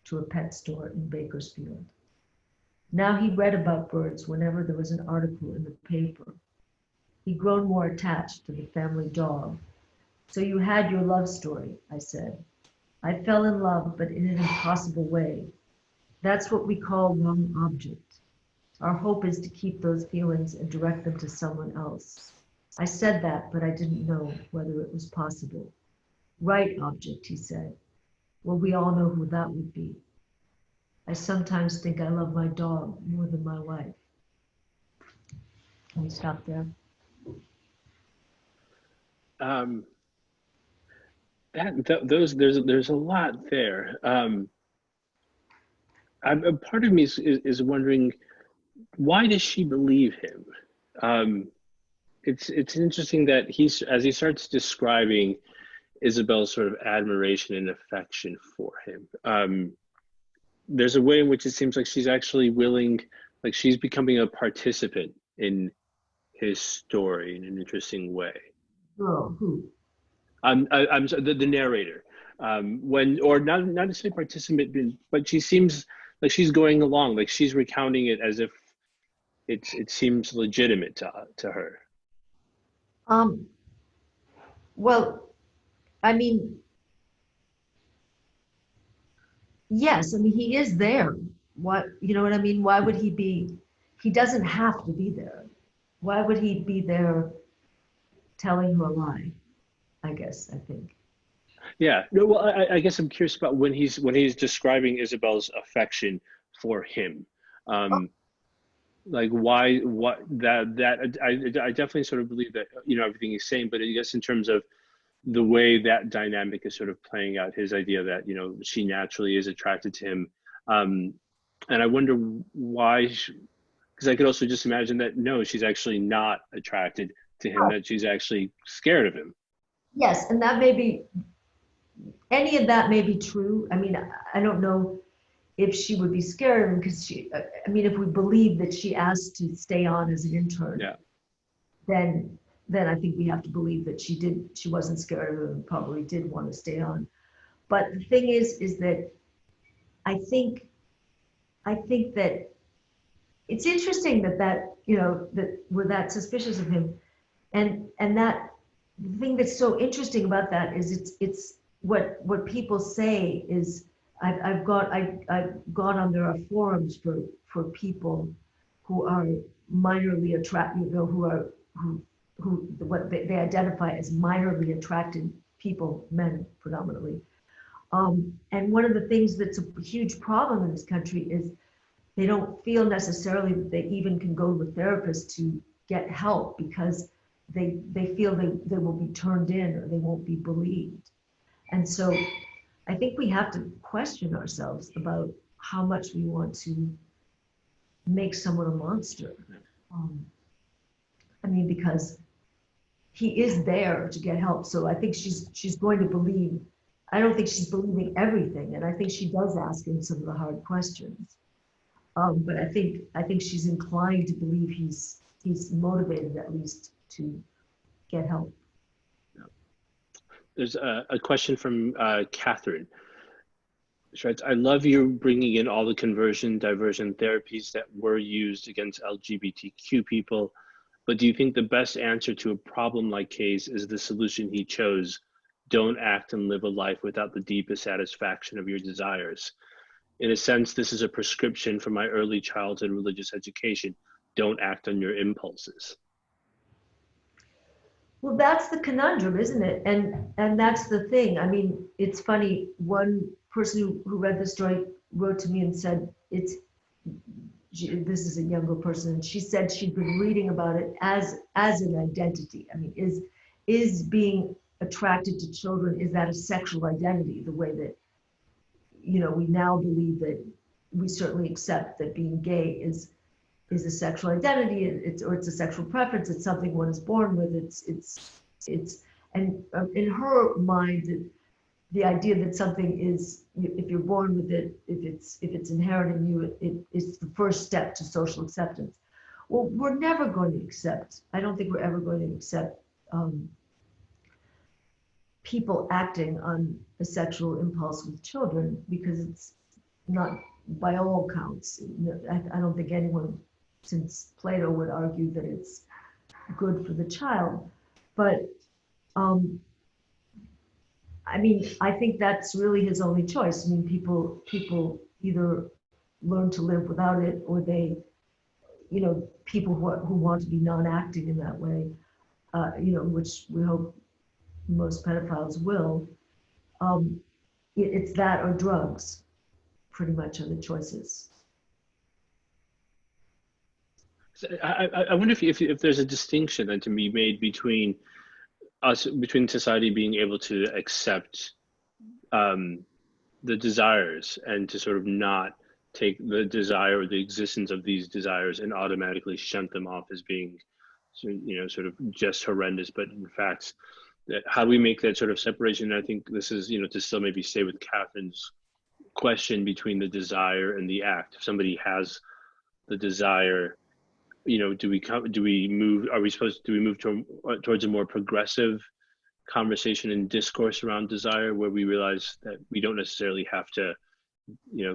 to a pet store in Bakersfield. Now he read about birds whenever there was an article in the paper. He'd grown more attached to the family dog. So you had your love story, I said. I fell in love, but in an impossible way. That's what we call wrong object. Our hope is to keep those feelings and direct them to someone else. I said that, but I didn't know whether it was possible. Right object, he said. Well, we all know who that would be. I sometimes think I love my dog more than my wife. Can we stop there? There's a lot there. Part of me is wondering, why does she believe him? It's interesting that as he starts describing Isabel's sort of admiration and affection for him, there's a way in which it seems like she's actually willing, like she's becoming a participant in his story in an interesting way. Girl, who? I'm sorry, the narrator. Or not necessarily participant, but she seems like she's going along, like she's recounting it as if it seems legitimate to her. Well, I mean, yes, I mean, he is there. What, you know what I mean? Why would he be? He doesn't have to be there. Why would he be there telling her a lie? I guess, I think. Yeah. No, well, I guess I'm curious about when he's describing Isabel's affection for him. Like why, what that I definitely sort of believe that, everything he's saying, but I guess in terms of the way that dynamic is sort of playing out, his idea that, she naturally is attracted to him. And I wonder why, because I could also just imagine that no, she's actually not attracted to him, that she's actually scared of him. Yes, and that may be, any of that may be true. I mean, I don't know if she would be scared of him because I mean, if we believe that she asked to stay on as an intern, Yeah. then I think we have to believe that she wasn't scared of him and probably did want to stay on. But the thing is that I think that it's interesting that that we're that suspicious of him, and that the thing that's so interesting about that is it's what people say is I've gone on, there are forums for people who are minorly attracted, who what they identify as minorly attracted people, men predominantly. And one of the things that's a huge problem in this country is they don't feel necessarily that they even can go to a therapist to get help because they feel they will be turned in or they won't be believed. And so I think we have to question ourselves about how much we want to make someone a monster. I mean, because he is there to get help. So I think she's going to believe, I don't think she's believing everything. And I think she does ask him some of the hard questions. But I think she's inclined to believe he's motivated at least to get help. There's a question from Catherine. She writes, I love you bringing in all the conversion, diversion therapies that were used against LGBTQ people, but do you think the best answer to a problem like Kay's is the solution he chose? Don't act and live a life without the deepest satisfaction of your desires. In a sense, this is a prescription for my early childhood religious education. Don't act on your impulses. Well, that's the conundrum, isn't it? And that's the thing. I mean, it's funny. One person who read the story wrote to me and said, this is a younger person, and she said she'd been reading about it as an identity. I mean, is being attracted to children, is that a sexual identity? The way that, we now believe that we certainly accept that being gay is a sexual identity, it's a sexual preference, it's something one is born with, and in her mind, the idea that something is, if you're born with it, if it's inherent in you, it's the first step to social acceptance. Well, we're never going to accept, I don't think we're ever going to accept people acting on a sexual impulse with children, because it's not, by all counts, I don't think anyone since Plato would argue that it's good for the child. But I mean, I think that's really his only choice. I mean, people either learn to live without it, or they, people who want to be non-acting in that way, which we hope most pedophiles will. It's that or drugs, pretty much, are the choices. I wonder if there's a distinction then to be made between between society being able to accept the desires and to sort of not take the desire or the existence of these desires and automatically shunt them off as being, sort of just horrendous. But in fact, how do we make that sort of separation? And I think this is, to still maybe stay with Catherine's question between the desire and the act. If somebody has the desire, do we move? Do we move towards a more progressive conversation and discourse around desire, where we realize that we don't necessarily have to,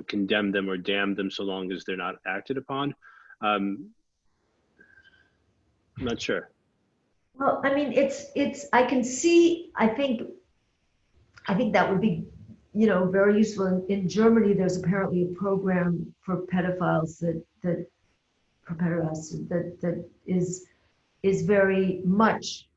condemn them or damn them so long as they're not acted upon? I'm not sure. Well, I mean, I can see, I think that would be, very useful. In Germany, there's apparently a program for pedophiles for pedophiles that is very much,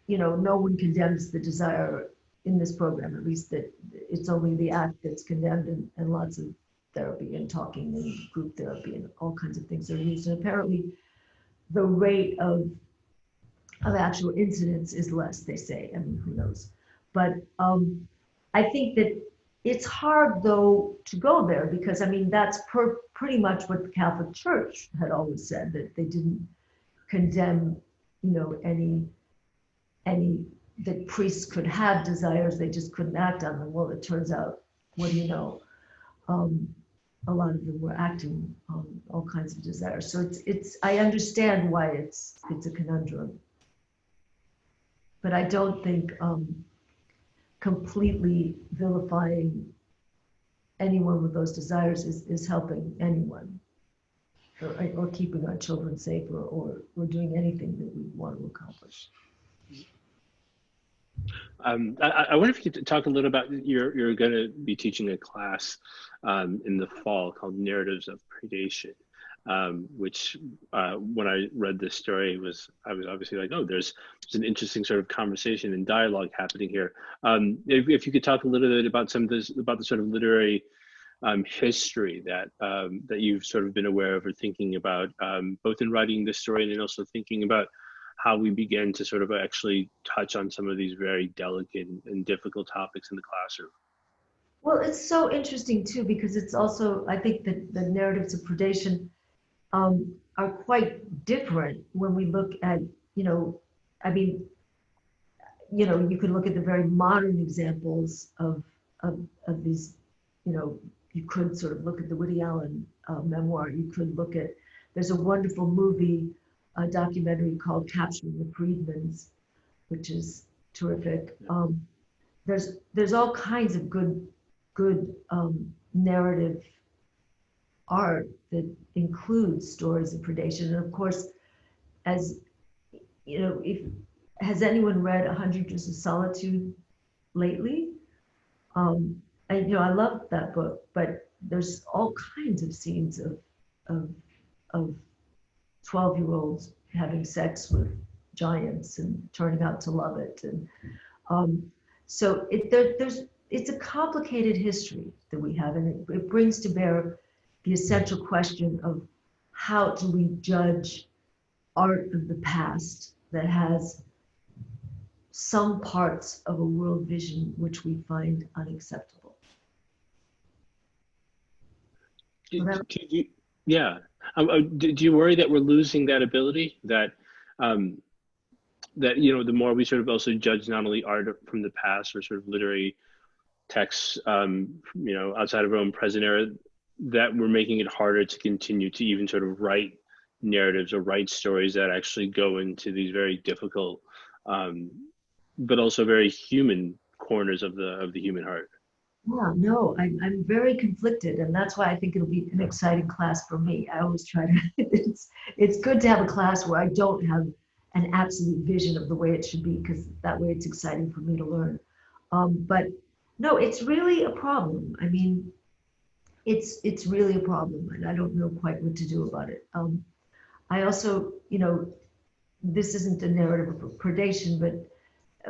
no one condemns the desire in this program, at least that it's only the act that's condemned, and lots of therapy and talking and group therapy and all kinds of things are used. And apparently the rate of actual incidents is less, they say. I mean, who knows? But I think that it's hard, though, to go there, because, I mean, that's pretty much what the Catholic Church had always said, that they didn't condemn, any that priests could have desires, they just couldn't act on them. Well, it turns out, what do you know? A lot of them were acting on all kinds of desires. So I understand why it's a conundrum. But I don't think completely vilifying anyone with those desires is helping anyone, or keeping our children safe, or doing anything that we want to accomplish. I wonder if you could talk a little about, you're going to be teaching a class in the fall called Narratives of Predation, which when I read this story I was obviously like, oh, there's an interesting sort of conversation and dialogue happening here. If you could talk a little bit about about the sort of literary history that you've sort of been aware of or thinking about, both in writing this story and also thinking about how we begin to sort of actually touch on some of these very delicate and difficult topics in the classroom. Well, it's so interesting too, because it's also, I think that the narratives of predation are quite different when we look at, I mean, you could look at the very modern examples of these, you could sort of look at the Woody Allen memoir. You could look at, there's a wonderful movie, a documentary called Capturing the Friedmans, which is terrific. There's all kinds of good narrative art that includes stories of predation. And of course, as has anyone read 100 Years of Solitude lately? I love that book, but there's all kinds of scenes of 12-year-olds having sex with giants and turning out to love it. And so it's a complicated history that we have, and it brings to bear the essential question of how do we judge art of the past that has some parts of a world vision which we find unacceptable. Yeah. Do you worry that we're losing that ability, that the more we sort of also judge not only art from the past or sort of literary texts, outside of our own present era, that we're making it harder to continue to even sort of write narratives or write stories that actually go into these very difficult, but also very human corners of the human heart. Yeah, no, I'm very conflicted, and that's why I think it'll be an exciting class for me. I always try to, it's good to have a class where I don't have an absolute vision of the way it should be, because that way it's exciting for me to learn. But no, it's really a problem. I mean, it's really a problem, and I don't know quite what to do about it. I also, this isn't a narrative of predation, but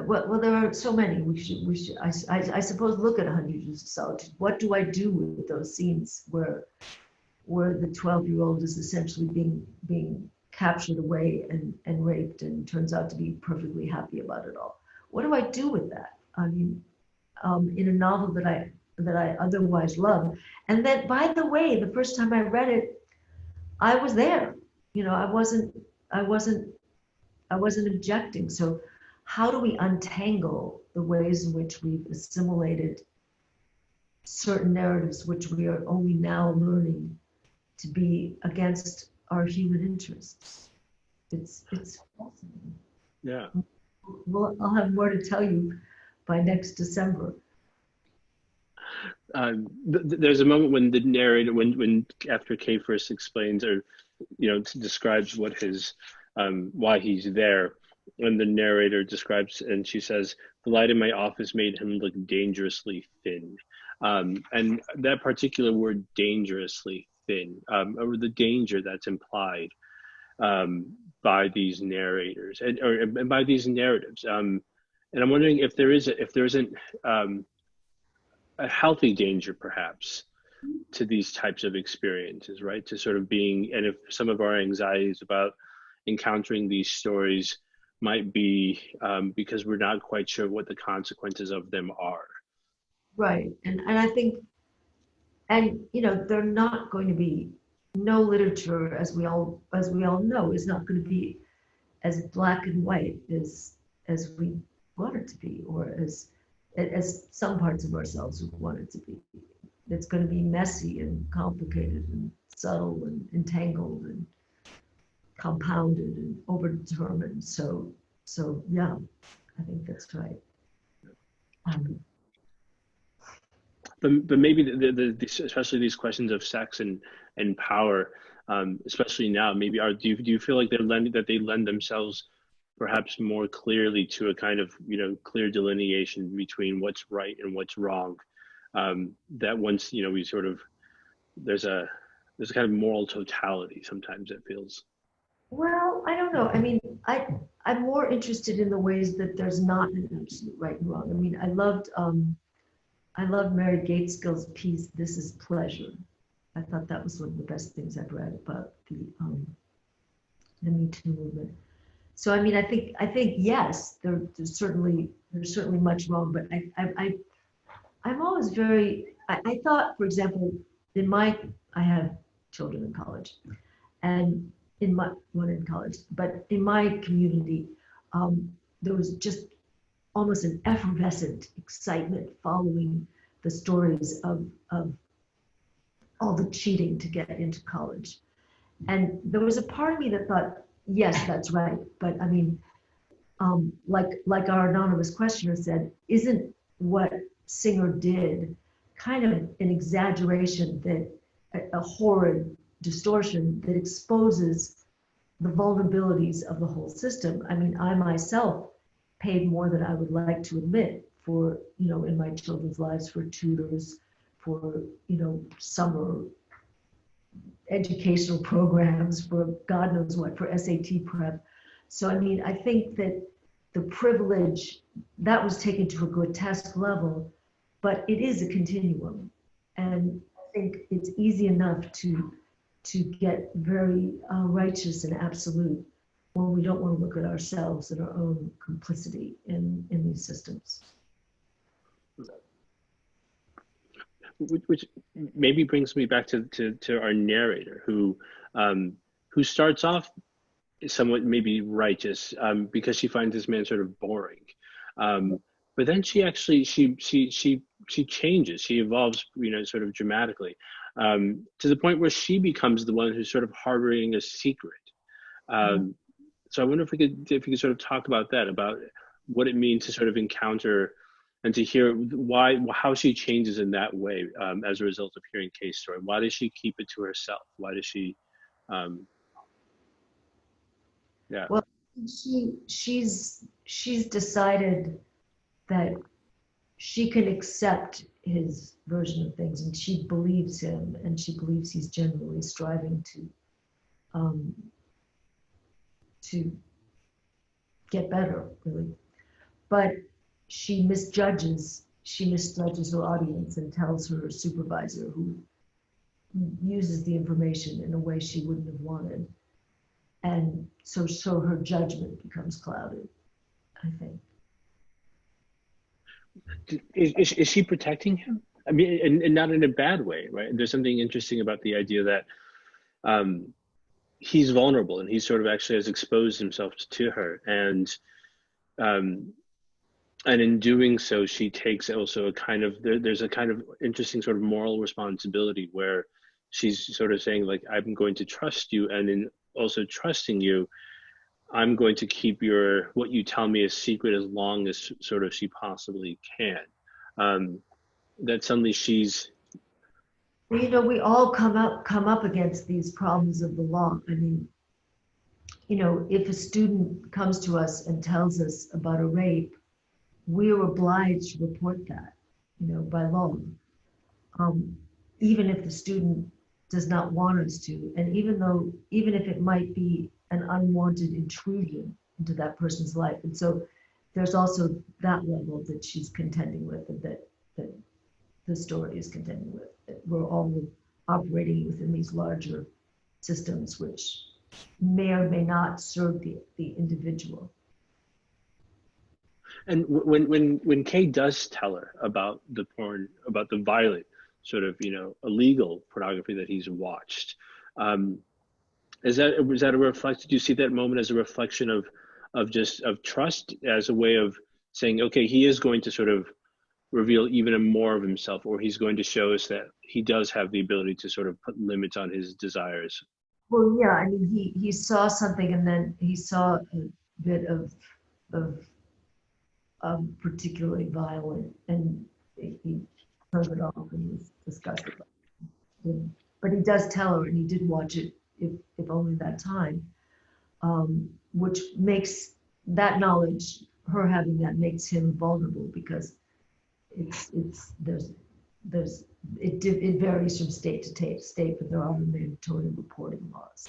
well, there are so many. I suppose, look at 100 Years of Solitude. What do I do with those scenes where the 12-year-old is essentially being captured away and raped and turns out to be perfectly happy about it all? What do I do with that? I mean, in a novel that I otherwise love, and that, by the way, the first time I read it, I was there. I wasn't objecting. So how do we untangle the ways in which we've assimilated certain narratives, which we are only now learning to be against our human interests? It's fascinating. Yeah. Well, I'll have more to tell you by next December. There's a moment when the narrator, when after Kay first explains, or describes what his why he's there, when the narrator describes, and she says, the light in my office made him look dangerously thin. And that particular word, dangerously thin, or the danger that's implied by these narrators and by these narratives. And I'm wondering if there isn't a healthy danger, perhaps, to these types of experiences, right? To sort of being, and if some of our anxieties about encountering these stories might be because we're not quite sure what the consequences of them are. Right, and I think, and they're not going to be, no literature, as we all know, is not going to be as black and white as we want it to be, or as some parts of ourselves would want it to be. It's going to be messy and complicated and subtle and entangled and compounded and overdetermined. So yeah, I think that's right. But maybe especially these questions of sex and power, especially now, maybe do you feel like they lend themselves perhaps more clearly to a kind of clear delineation between what's right and what's wrong, that once we sort of, there's a kind of moral totality sometimes, it feels. Well, I don't know. I mean, I'm more interested in the ways that there's not an absolute right and wrong. I mean, I loved Mary Gaitskill's piece, This is Pleasure. I thought that was one of the best things I've read about the Me Too movement. So I mean, I think yes, there's certainly much wrong, but I'm always very, I thought, for example, I have children in college, and one in college, but in my community, there was just almost an effervescent excitement following the stories of all the cheating to get into college. And there was a part of me that thought, yes, that's right. But I mean, like our anonymous questioner said, isn't what Singer did kind of an exaggeration, that a horrid distortion that exposes the vulnerabilities of the whole system? I mean, I myself paid more than I would like to admit for, in my children's lives, for tutors, for, summer educational programs, for God knows what, for SAT prep. So, I mean, I think that the privilege, that was taken to a grotesque level, but it is a continuum. And I think it's easy enough to get very righteous and absolute when we don't want to look at ourselves and our own complicity in these systems. Which maybe brings me back to our narrator, who starts off somewhat maybe righteous, because she finds this man sort of boring, but then she actually she changes, she evolves, sort of dramatically, to the point where she becomes the one who's sort of harboring a secret. So I wonder if you could sort of talk about that, about what it means to sort of encounter and to hear how she changes in that way as a result of hearing Kay's story. Why does she keep it to herself? Why does she, um, yeah. Well, she's decided that she can accept his version of things, and she believes him, and she believes he's genuinely striving um, to get better, really. But she misjudges her audience and tells her supervisor, who uses the information in a way she wouldn't have wanted. And so her judgment becomes clouded, I think. Is she protecting him? I mean, and not in a bad way, right? There's something interesting about the idea that he's vulnerable, and he sort of actually has exposed himself to her, um, and in doing so, she takes also a kind of there's a kind of interesting sort of moral responsibility where she's sort of saying, like, I'm going to trust you, and in also trusting you, I'm going to keep what you tell me a secret as long as sort of she possibly can. That suddenly she's. You know, we all come up against these problems of the law. I mean, you know, if a student comes to us and tells us about a rape, we are obliged to report that, you know, by law, even if the student does not want us to, and even if it might be an unwanted intrusion into that person's life. And so there's also that level that she's contending with, and that the story is contending with. That we're all operating within these larger systems, which may or may not serve the individual. And when Kay does tell her about the porn, about the violent sort of, you know, illegal pornography that he's watched, was that a reflection? Do you see that moment as a reflection of trust, as a way of saying, okay, he is going to sort of reveal even more of himself, or he's going to show us that he does have the ability to sort of put limits on his desires? Well, yeah, I mean, he saw something, and then he saw a bit of particularly violent, and he turned it off and was disgusted. But he does tell her, and he did watch it, if only that time, which makes that knowledge, her having that, makes him vulnerable, because it varies from state to state, but there are mandatory reporting laws.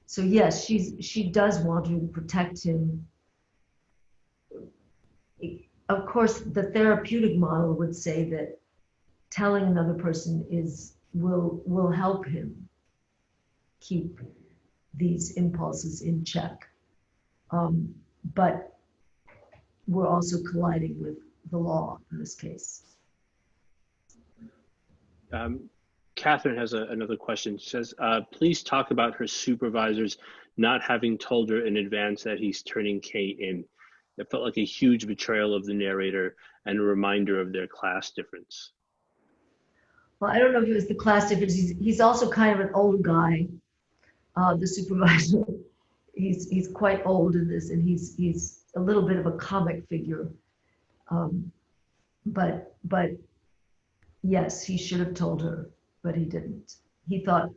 So yes, she does want to protect him. Of course, the therapeutic model would say that telling another person will help him keep these impulses in check. But we're also colliding with the law in this case. Catherine has another question. She says, please talk about her supervisors not having told her in advance that he's turning Kay in. It felt like a huge betrayal of the narrator and a reminder of their class difference. Well, I don't know if it was the class difference. He's also kind of an old guy, the supervisor. He's quite old in this, and he's a little bit of a comic figure. But yes, he should have told her, but he didn't. He thought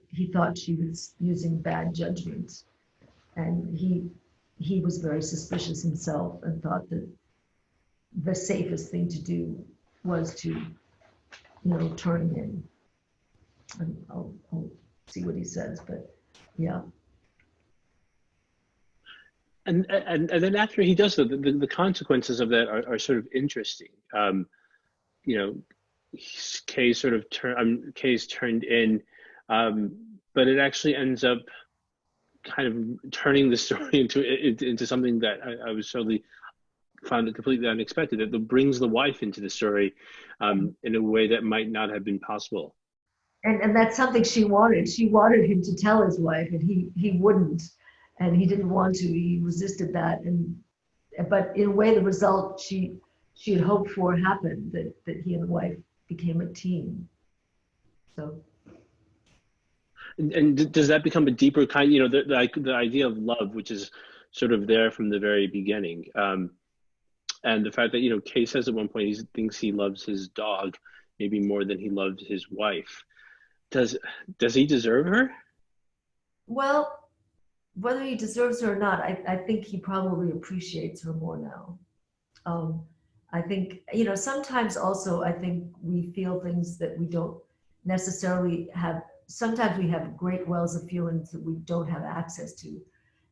she was using bad judgment, and he was very suspicious himself, and thought that the safest thing to do was to, you know, turn him in. And I'll see what he says, but yeah. And then after he does so, the consequences of that are sort of interesting. You know, Kay's turned in, but it actually ends up kind of turning the story into something that I was totally found it completely unexpected. That brings the wife into the story in a way that might not have been possible. And that's something she wanted. She wanted him to tell his wife, and he wouldn't, and he didn't want to. He resisted that, but in a way, the result she had hoped for happened. That he and the wife became a team. So. And does that become a deeper kind? You know, the idea of love, which is sort of there from the very beginning. And the fact that, Kay says at one point he thinks he loves his dog maybe more than he loves his wife. Does he deserve her? Well, whether he deserves her or not, I think he probably appreciates her more now. Um, I think, sometimes also I think we feel things that we don't necessarily have. Sometimes we have great wells of feelings that we don't have access to.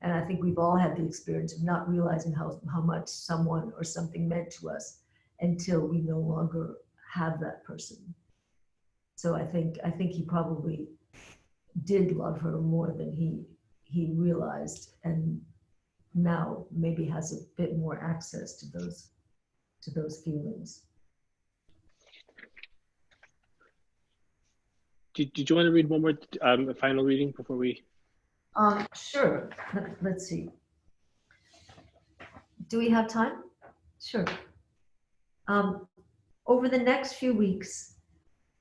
And I think we've all had the experience of not realizing how much someone or something meant to us until we no longer have that person. So I think he probably did love her more than he realized, and now maybe has a bit more access to those feelings. Did you want to read one more final reading before we? Sure. Let's see. Do we have time? Sure. Over the next few weeks,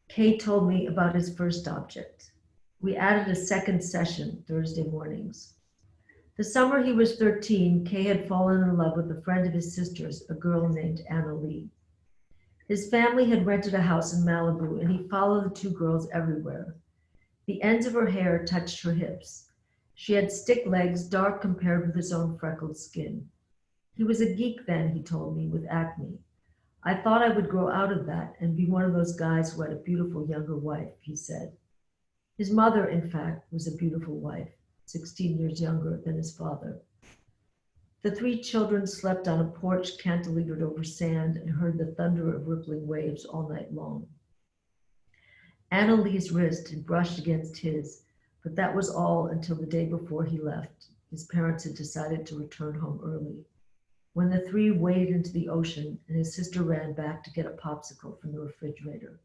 Kay told me about his first object. We added a second session Thursday mornings. The summer he was 13, Kay had fallen in love with a friend of his sister's, a girl named Anna Lee. His family had rented a house in Malibu, and he followed the two girls everywhere. The ends of her hair touched her hips. She had stick legs, dark compared with his own freckled skin. He was a geek then, he told me, with acne. I thought I would grow out of that and be one of those guys who had a beautiful younger wife, he said. His mother, in fact, was a beautiful wife, 16 years younger than his father. The three children slept on a porch cantilevered over sand and heard the thunder of rippling waves all night long. Anna Lee's wrist had brushed against his, but that was all until the day before he left. His parents had decided to return home early. When the three waded into the ocean and his sister ran back to get a popsicle from the refrigerator.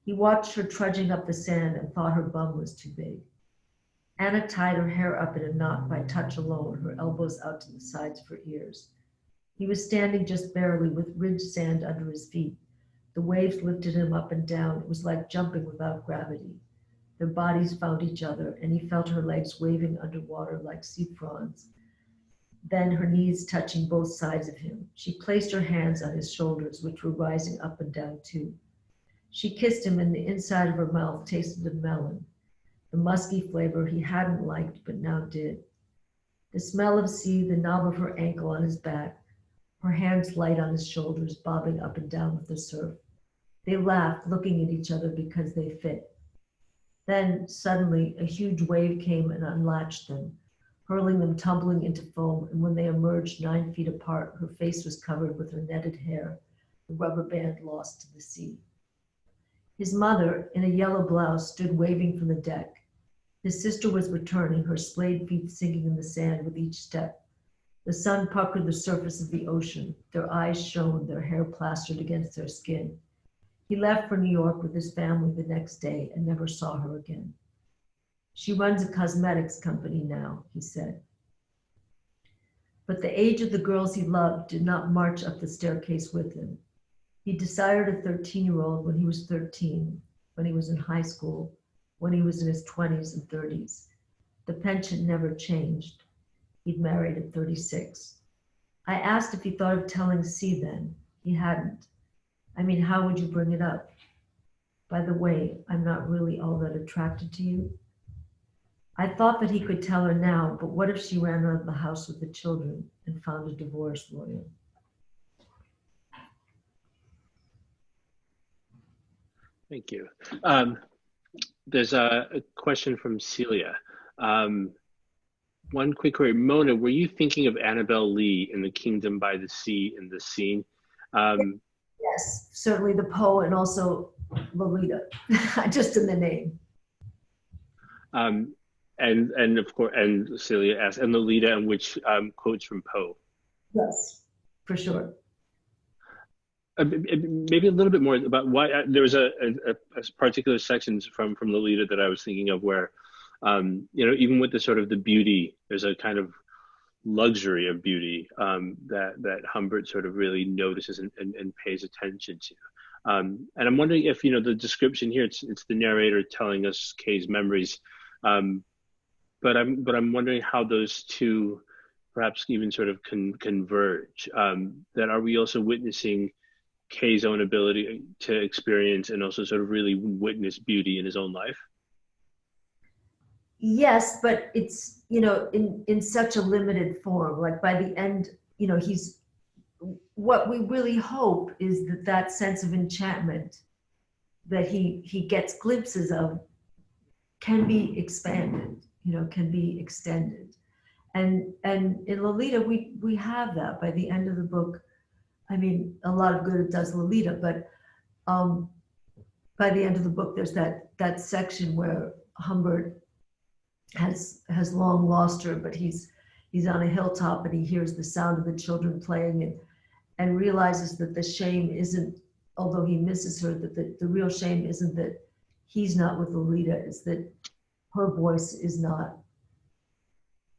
He watched her trudging up the sand and thought her bum was too big. Anna tied her hair up in a knot by touch alone, her elbows out to the sides of her ears. He was standing just barely with ridged sand under his feet. The waves lifted him up and down. It was like jumping without gravity. Their bodies found each other, and he felt her legs waving underwater like sea prawns. Then her knees touching both sides of him. She placed her hands on his shoulders, which were rising up and down too. She kissed him, and the inside of her mouth tasted of melon, the musky flavor he hadn't liked but now did. The smell of sea, the knob of her ankle on his back, her hands light on his shoulders, bobbing up and down with the surf. They laughed, looking at each other because they fit. Then, suddenly, a huge wave came and unlatched them, hurling them tumbling into foam, and when they emerged 9 feet apart, her face was covered with her netted hair, the rubber band lost to the sea. His mother, in a yellow blouse, stood waving from the deck. His sister was returning, her splayed feet sinking in the sand with each step. The sun puckered the surface of the ocean. Their eyes shone, their hair plastered against their skin. He left for New York with his family the next day and never saw her again. She runs a cosmetics company now, he said. But the age of the girls he loved did not march up the staircase with him. He desired a 13-year-old when he was 13, when he was in high school, when he was in his 20s and 30s. The penchant never changed. He'd married at 36. I asked if he thought of telling C then. He hadn't. I mean, how would you bring it up? By the way, I'm not really all that attracted to you. I thought that he could tell her now, but what if she ran out of the house with the children and found a divorce lawyer? Thank you. There's a question from Celia. One quick query. Mona, were you thinking of Annabelle Lee in The Kingdom by the Sea in this scene? Yes, certainly the Poe and also Lolita, just in the name. And of course, and Celia asked, and Lolita, and which quotes from Poe? Yes, for sure. Maybe a little bit more about why there was a particular sections from Lolita that I was thinking of where, even with the sort of the beauty, there's a kind of luxury of beauty that Humbert sort of really notices and pays attention to. And I'm wondering if, the description here, it's the narrator telling us Kay's memories, but I'm wondering how those two perhaps even sort of converge. That are we also witnessing Kay's own ability to experience and also sort of really witness beauty in his own life? Yes, but it's, in such a limited form. Like by the end, he's, what we really hope is that that sense of enchantment that he gets glimpses of can be expanded, can be extended. And in Lolita, we have that by the end of the book. I mean, a lot of good it does Lolita, but um, by the end of the book, there's that section where Humbert has long lost her, but he's on a hilltop and he hears the sound of the children playing and realizes that the shame isn't, although he misses her, that the real shame isn't that he's not with Lolita, it's that her voice is not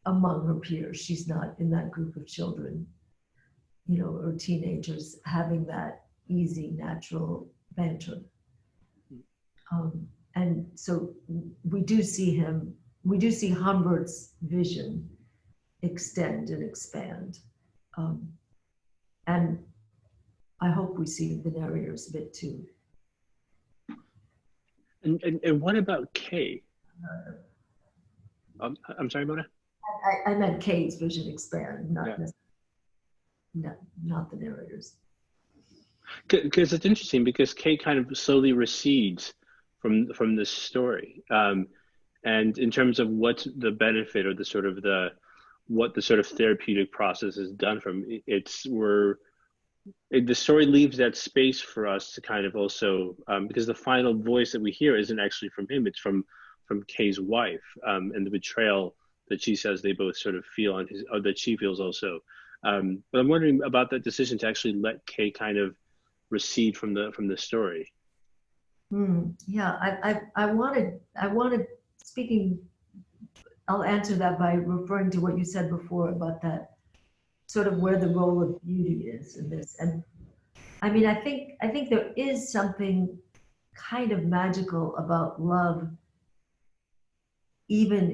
among her peers. She's not in that group of children, or teenagers having that easy, natural banter. And so we do see Humbert's vision extend and expand. And I hope we see the narrator's bit too. And what about Kay? I'm sorry, Mona? I meant Kay's vision expand, not the narrator's. Because it's interesting because Kay kind of slowly recedes from this story. And in terms of what's the benefit or what the sort of therapeutic process has done from the story leaves that space for us to kind of also, because the final voice that we hear isn't actually from him, it's from Kay's wife, and the betrayal that she says they both sort of feel or that she feels also. But I'm wondering about that decision to actually let Kay kind of recede from the story. Yeah, I wanted speaking. I'll answer that by referring to what you said before about that sort of where the role of beauty is in this. And I mean, I think there is something kind of magical about love, even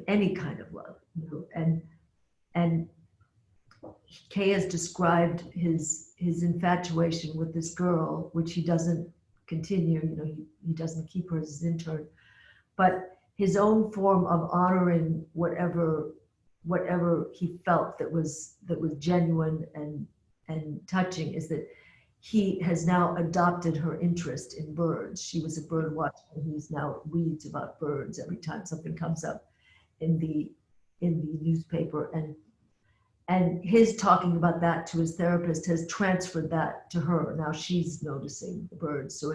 any kind of love, and Kay has described his infatuation with this girl, which he doesn't continue. He doesn't keep her as his intern, but his own form of honoring whatever he felt that was genuine and touching is that he has now adopted her interest in birds. She was a bird watcher, and he's now reads about birds every time something comes up in the newspaper, and his talking about that to his therapist has transferred that to her. Now she's noticing the birds. So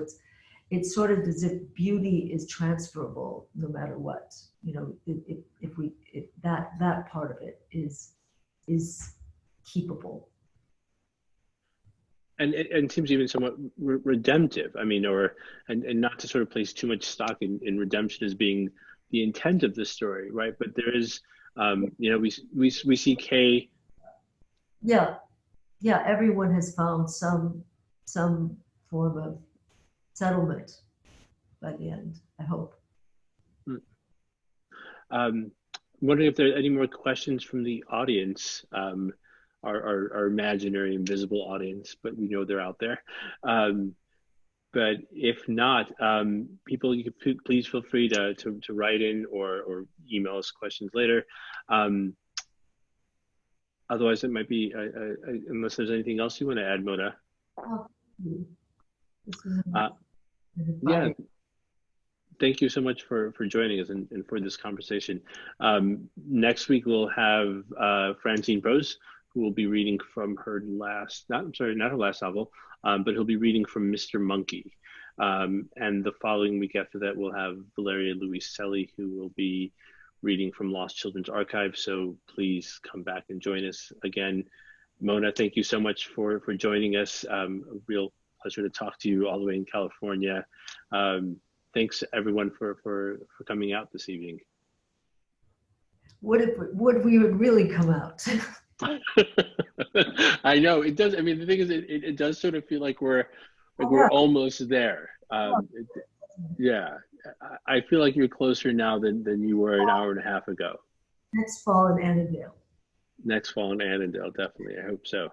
it's sort of as if beauty is transferable no matter what. If that part of it is keepable. And it seems even somewhat redemptive. I mean, and not to sort of place too much stock in redemption as being the intent of the story, right? But there is, we see Kay. Yeah, everyone has found some form of settlement by the end, I hope. Wondering if there are any more questions from the audience, our imaginary invisible audience, but we know they're out there. But if not, people, you could please feel free to write in or email us questions later. Otherwise, it might be, unless there's anything else you want to add, Mona. Yeah, thank you so much for joining us and for this conversation. Next week, we'll have Francine Prose, who will be reading from her not her last novel, but he'll be reading from Mr. Monkey. And the following week after that, we'll have Valeria Luiselli, who will be reading from Lost Children's Archive. So please come back and join us again. Mona, thank you so much for joining us. A real pleasure to talk to you all the way in California. Thanks everyone for coming out this evening. Would we would really come out? I know it does. I mean, the thing is, it does sort of feel like we're almost there. Yeah, I feel like you're closer now than you were an hour and a half ago. Next fall in Annandale. Next fall in Annandale, definitely. I hope so.